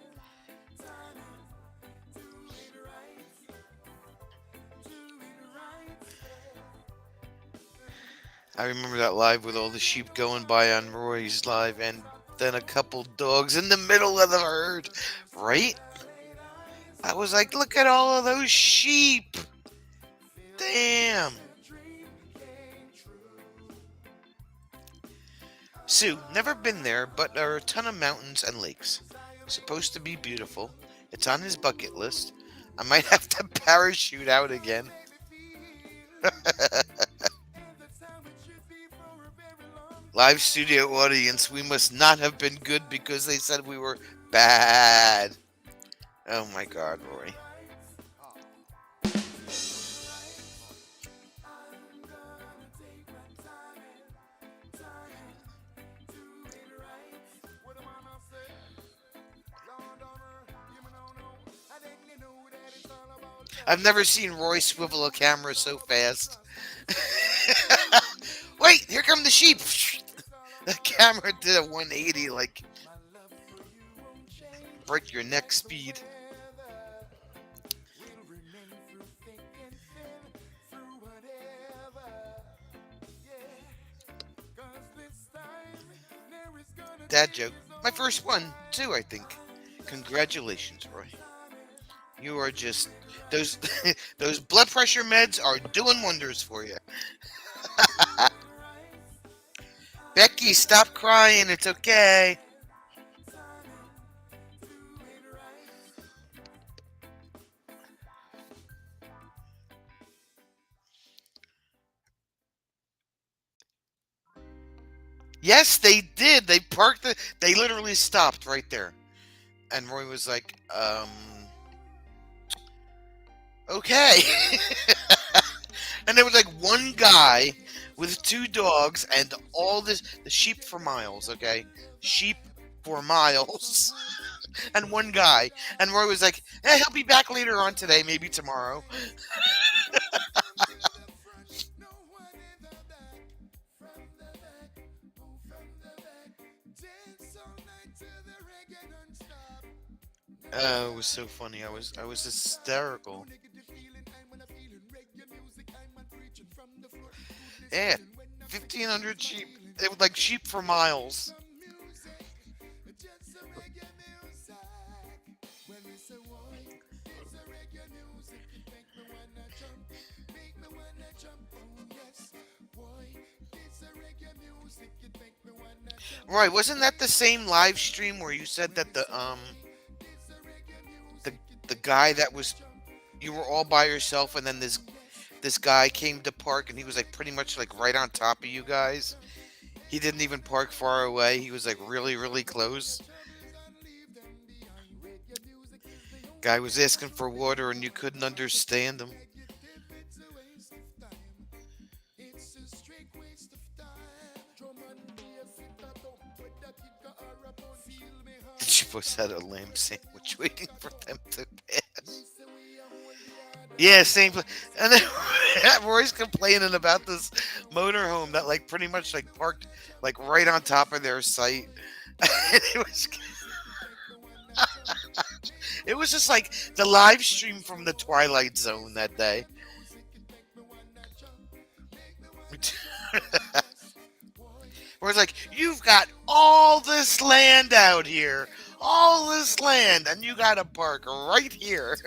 I remember that live with all the sheep going by on Roy's live and then a couple dogs in the middle of the herd. Right? I was like, look at all of those sheep. Damn. Sue, never been there, but there are a ton of mountains and lakes. Supposed to be beautiful. It's on his bucket list. I might have to parachute out again. Live studio audience, we must not have been good because they said we were bad. Oh my god, Rory. I've never seen Roy swivel a camera so fast. Wait, here come the sheep. The camera did a 180 like break your neck speed. Dad joke. My first one, too, I think. Congratulations, Roy. You are just those those blood pressure meds are doing wonders for you. Becky, stop crying. It's okay. Yes, they did. They parked the. They literally stopped right there, and Roy was like, okay. And there was like one guy with two dogs and all this the sheep for miles. Okay, sheep for miles, and one guy. And Roy was like, "Hey, he'll be back later on today, maybe tomorrow." It was so funny. I was hysterical. Yeah, 1,500 sheep. It was like sheep for miles. Right, wasn't that the same live stream where you said that the the guy that was you were all by yourself and then this guy came to park and he was like pretty much like right on top of you guys He didn't even park far away. He was like really, really close. Guy was asking for water and you couldn't understand him. She was at a lamb sandwich waiting for them to pass. Yeah, same. And then Roy's complaining about this motorhome that like pretty much like parked like right on top of their site. And it was just like the live stream from the Twilight Zone that day. Where it's like, you've got all this land out here, all this land, and you got to park right here.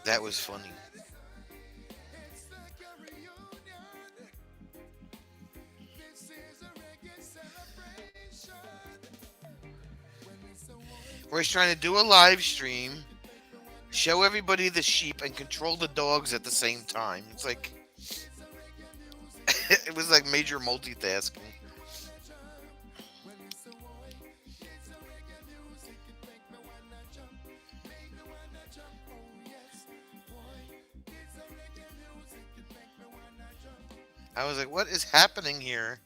That was funny. Where he's trying to do a live stream, show everybody the sheep, and control the dogs at the same time. It's like, it was like major multitasking. I was like, what is happening here?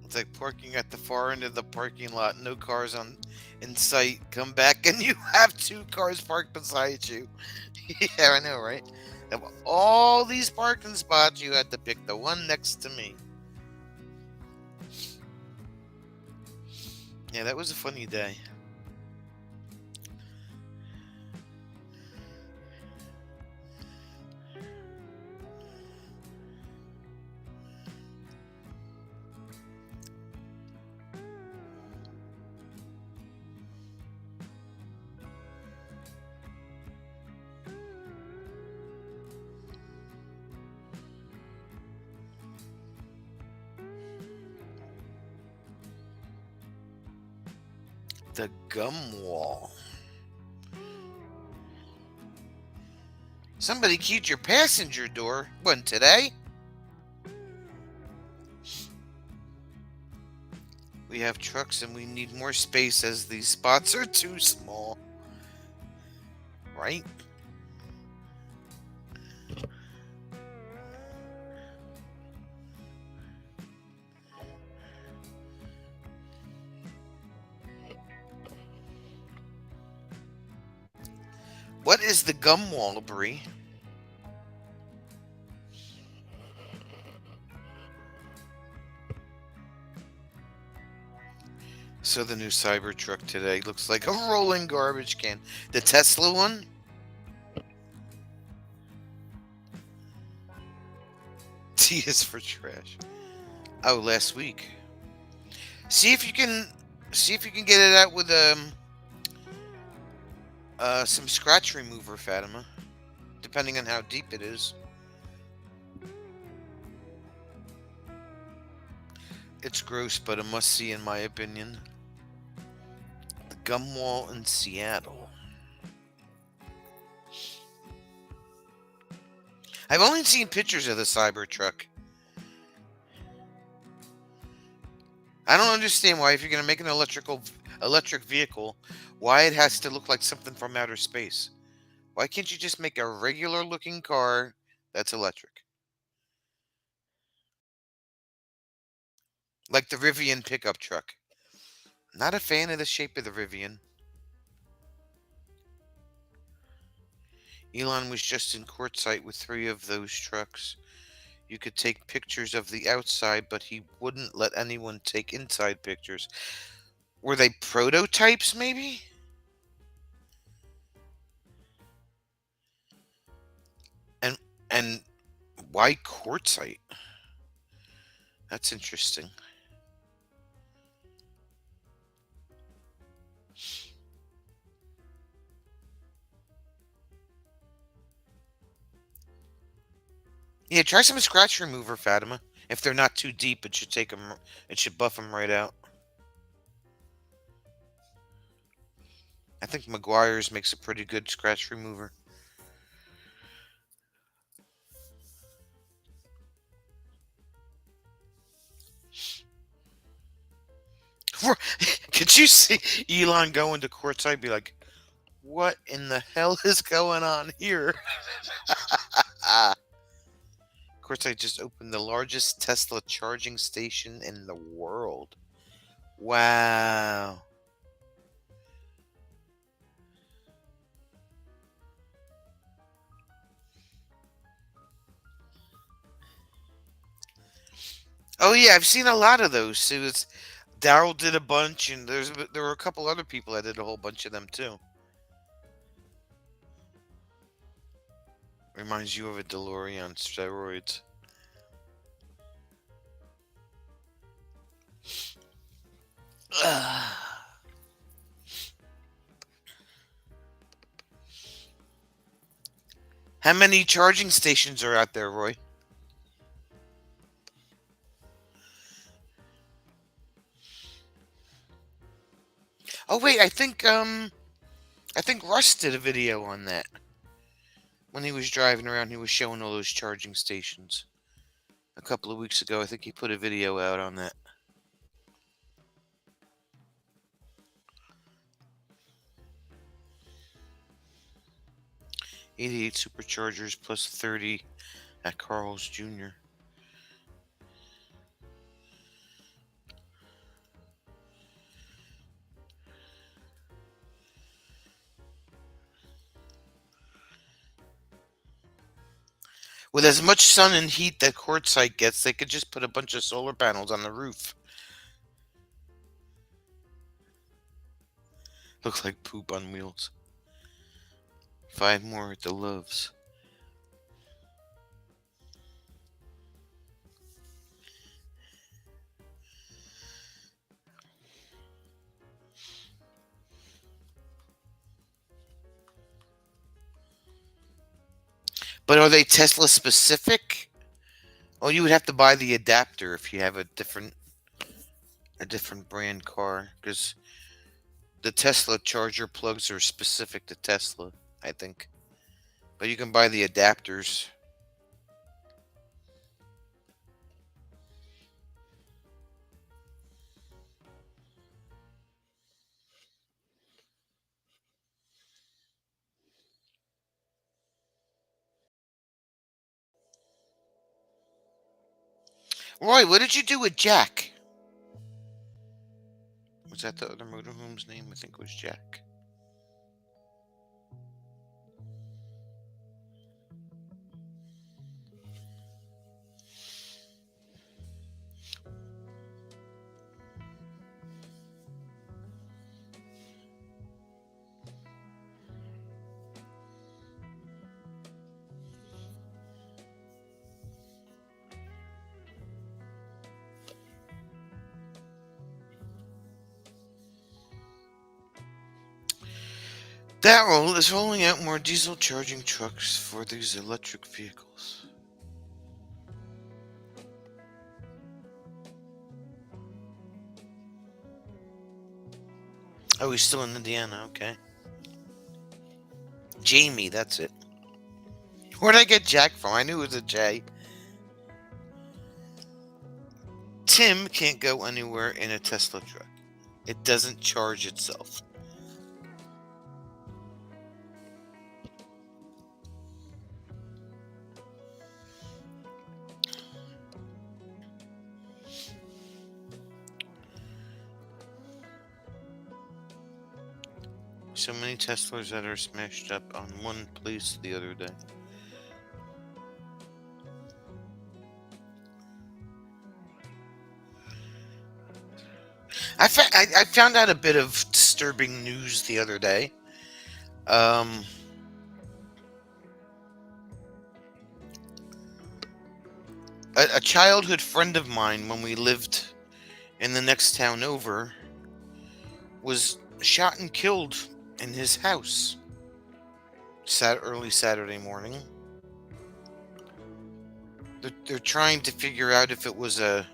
It's like parking at the far end of the parking lot, no cars on in sight. Come back and you have two cars parked beside you. Yeah, I know, right? Of all these parking spots, you had to pick the one next to me. Yeah, that was a funny day. The gum wall. Somebody keyed your passenger door. When today? We have trucks and we need more space as these spots are too small. Right? What is the gum wall, Brie? So the new Cybertruck today looks like a rolling garbage can. The Tesla one? T is for trash. Oh, last week. See if you can get it out with some scratch remover, Fatima. Depending on how deep it is. It's gross, but a must see in my opinion. The gum wall in Seattle. I've only seen pictures of the Cybertruck. I don't understand why, if you're going to make an electric vehicle, why it has to look like something from outer space. Why can't you just make a regular looking car that's electric? Like the Rivian pickup truck. Not a fan of the shape of the Rivian. Elon was just in quartzsite with 3 of those trucks. You could take pictures of the outside, but he wouldn't let anyone take inside pictures. Were they prototypes, maybe? And and why quartzite? That's interesting. Yeah, try some scratch remover, Fatima. If they're not too deep, it should take them. It should buff them right out. I think McGuire's makes a pretty good scratch remover. Could you see Elon go into courtside, be like, "What in the hell is going on here?" Courtside just opened the largest Tesla charging station in the world. Wow. Oh yeah, I've seen a lot of those. It was Daryl did a bunch, and there were a couple other people that did a whole bunch of them too. Reminds you of a DeLorean on steroids. Ugh. How many charging stations are out there, Roy? Oh wait, I think Russ did a video on that when he was driving around. He was showing all those charging stations a couple of weeks ago. I think he put a video out on that. 88 superchargers plus 30 at Carl's Jr. With as much sun and heat that Quartzsite gets, they could just put a bunch of solar panels on the roof. Looks like poop on wheels. 5 more at the Loves. But are they Tesla specific? Oh, you would have to buy the adapter if you have a different brand car, because the Tesla charger plugs are specific to Tesla, I think. But you can buy the adapters. Roy, what did you do with Jack? Was that the other motorhome's name? I think it was Jack. Darrell is rolling out more diesel charging trucks for these electric vehicles. Oh, he's still in Indiana, okay. Jamie, that's it. Where'd I get Jack from? I knew it was a J. Tim can't go anywhere in a Tesla truck. It doesn't charge itself. So many Teslas that are smashed up on one place the other day. I found out a bit of disturbing news the other day. Um, a childhood friend of mine, when we lived in the next town over, was shot and killed in his house early Saturday morning. they're trying to figure out if it was a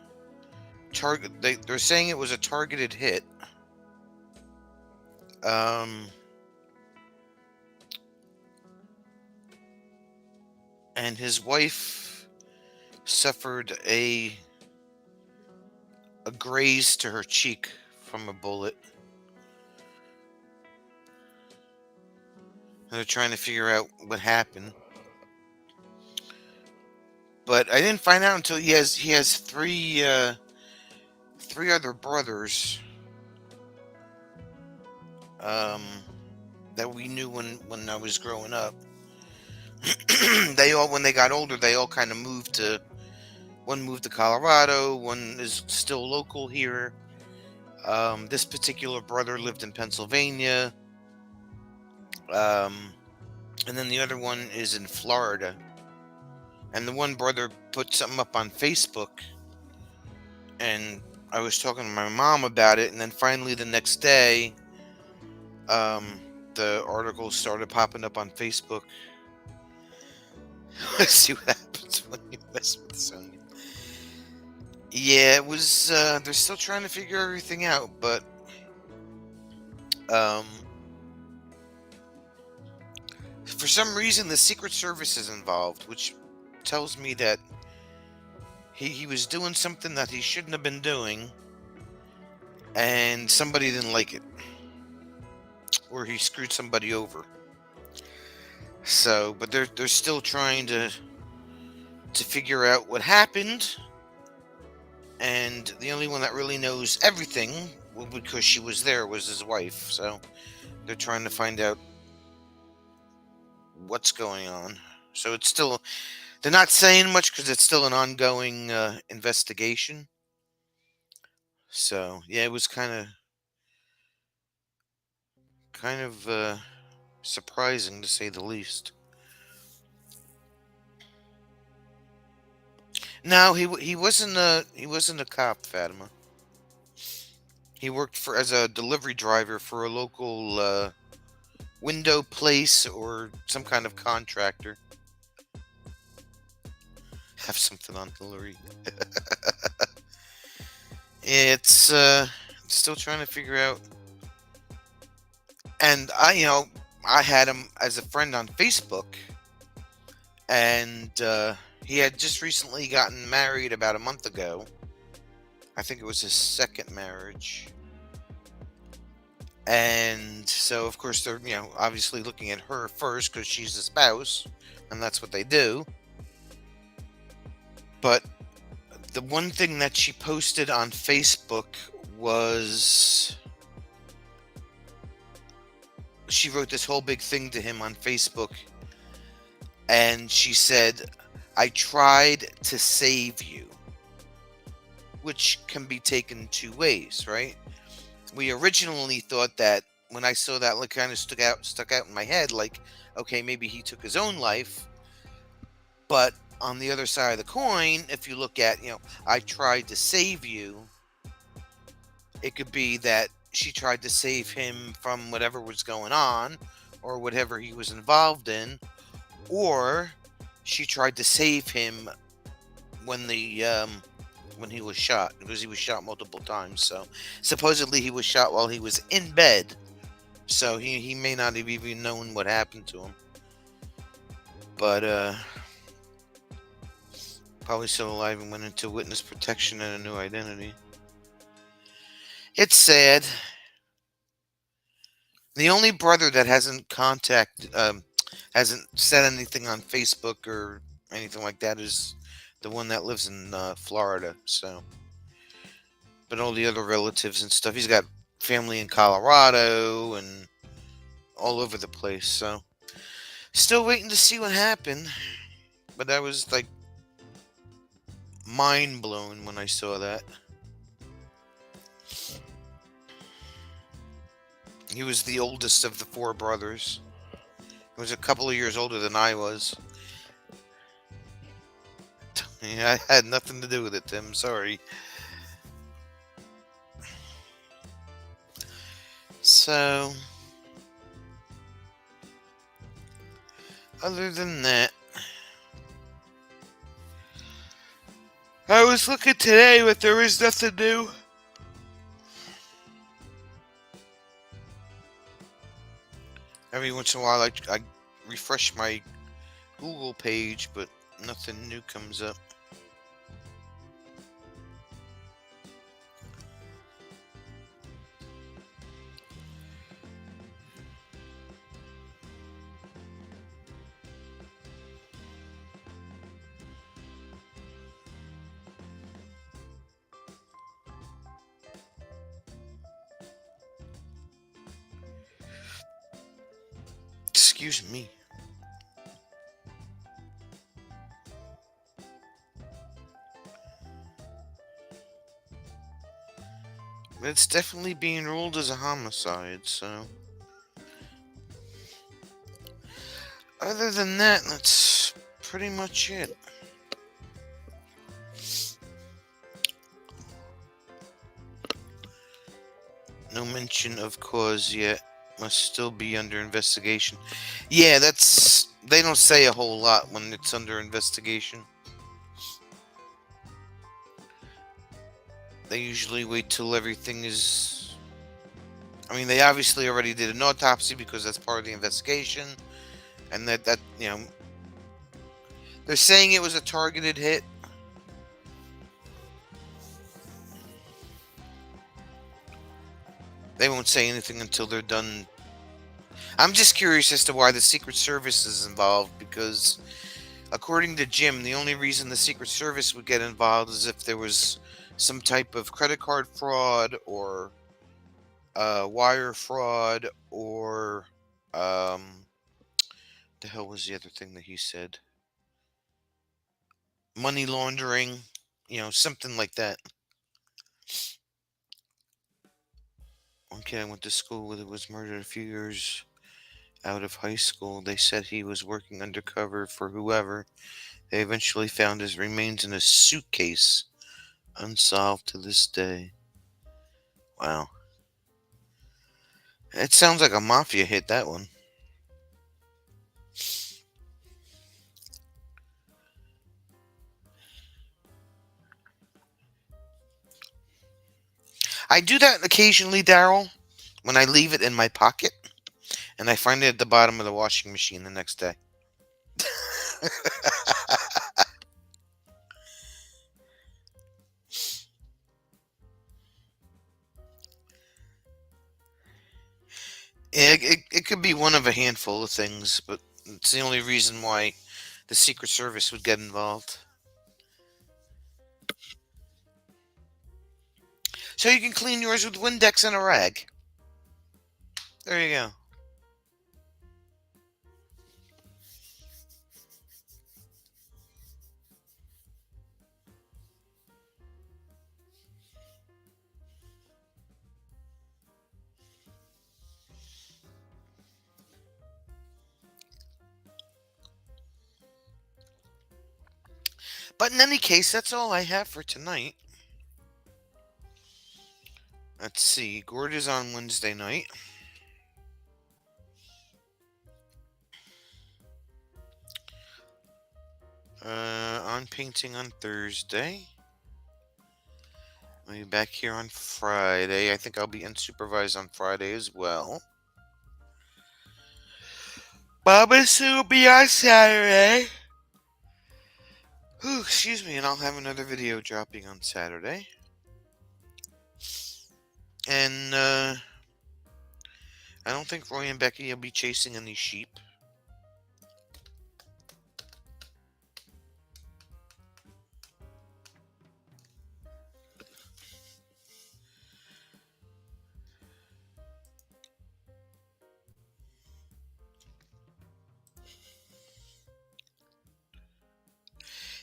target. They're saying it was a targeted hit. Um, and his wife suffered a graze to her cheek from a bullet. And they're trying to figure out what happened. But I didn't find out until he has three other brothers um, that we knew when I was growing up. They all, when they got older, they all kind of moved to. One moved to Colorado. One is still local here. This particular brother lived in Pennsylvania. Um, and then the other one is in Florida. And the one brother put something up on Facebook, and I was talking to my mom about it, and then finally the next day, um, the articles started popping up on Facebook. Let's see what happens when you mess with Sonya. Yeah, it was. They're still trying to figure everything out, but um, for some reason the Secret Service is involved, which tells me that he was doing something that he shouldn't have been doing, and somebody didn't like it, or he screwed somebody over. So, but they're still trying to figure out what happened, and the only one that really knows everything, well, because she was there, was his wife. So they're trying to find out what's going on. So it's still, they're not saying much because it's still an ongoing investigation. So yeah, it was kind of surprising to say the least. No, he wasn't a cop, Fatima. He worked for as a delivery driver for a local window place or some kind of contractor. Have something on Hillary. It's still trying to figure out. And I had him as a friend on Facebook, and he had just recently gotten married about a month ago. I think it was his second marriage. And so, of course, they're obviously looking at her first because she's the spouse, and that's what they do. But the one thing that she posted on Facebook was she wrote this whole big thing to him on Facebook, and she said, "I tried to save you," which can be taken two ways, right? We originally thought that when I saw that, like, kind of stuck out in my head, like, okay, maybe he took his own life. But on the other side of the coin, if you look at, I tried to save you, it could be that she tried to save him from whatever was going on or whatever he was involved in, or she tried to save him when when he was shot, because he was shot multiple times. So supposedly he was shot while he was in bed, so he may not have even known what happened to him. But probably still alive and went into witness protection and a new identity. It's sad. The only brother that hasn't said anything on Facebook or anything like that is the one that lives in Florida. So, but all the other relatives and stuff, he's got family in Colorado and all over the place. So, still waiting to see what happened. But I was like mind blown when I saw that. He was the oldest of the four brothers. He was a couple of years older than I was. Yeah, I had nothing to do with it, Tim. Sorry. So, other than that, I was looking today, but there is nothing new. Every once in a while, I refresh my Google page, but nothing new comes up. Excuse me. But it's definitely being ruled as a homicide, so. Other than that, that's pretty much it. No mention of cause yet. Must still be under investigation. Yeah, that's. They don't say a whole lot when it's under investigation. They usually wait till everything is. I mean, they obviously already did an autopsy because that's part of the investigation, and that they're saying it was a targeted hit. They won't say anything until they're done. I'm just curious as to why the Secret Service is involved because, according to Jim, the only reason the Secret Service would get involved is if there was some type of credit card fraud or wire fraud or the hell was the other thing that he said? Money laundering, something like that. One kid I went to school with was murdered a few years out of high school. They said he was working undercover for whoever. They eventually found his remains in a suitcase, unsolved to this day. Wow. It sounds like a mafia hit, that one. I do that occasionally, Daryl, when I leave it in my pocket and I find it at the bottom of the washing machine the next day. It could be one of a handful of things, but it's the only reason why the Secret Service would get involved. So you can clean yours with Windex and a rag. There you go. But in any case, that's all I have for tonight. Let's see. Gord is on Wednesday night. On painting on Thursday. I'll be back here on Friday. I think I'll be unsupervised on Friday as well. Mama Sue will be on Saturday. Ooh, excuse me, and I'll have another video dropping on Saturday. And I don't think Roy and Becky will be chasing any sheep.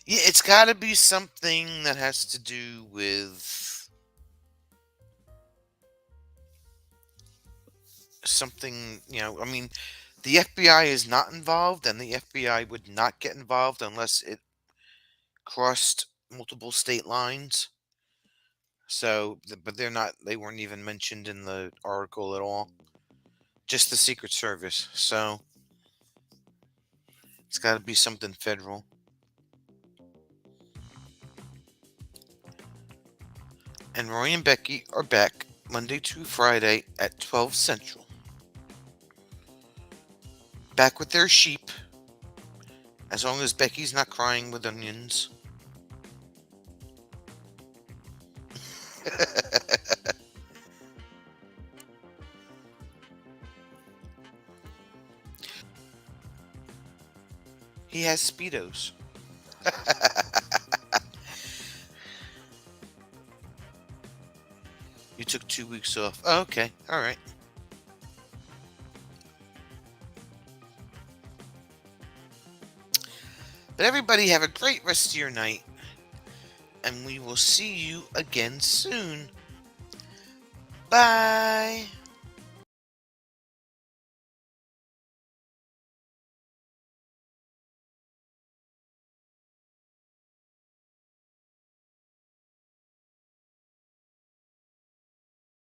Yeah, it's got to be something that has to do with something, I mean, the FBI is not involved, and the FBI would not get involved unless it crossed multiple state lines. So, but they weren't even mentioned in the article at all. Just the Secret Service. So, it's got to be something federal. And Roy and Becky are back Monday through Friday at 12 Central. Back with their sheep, as long as Becky's not crying with onions. He has Speedos. You took 2 weeks off. Oh, okay, all right. But everybody have a great rest of your night, and we will see you again soon. Bye.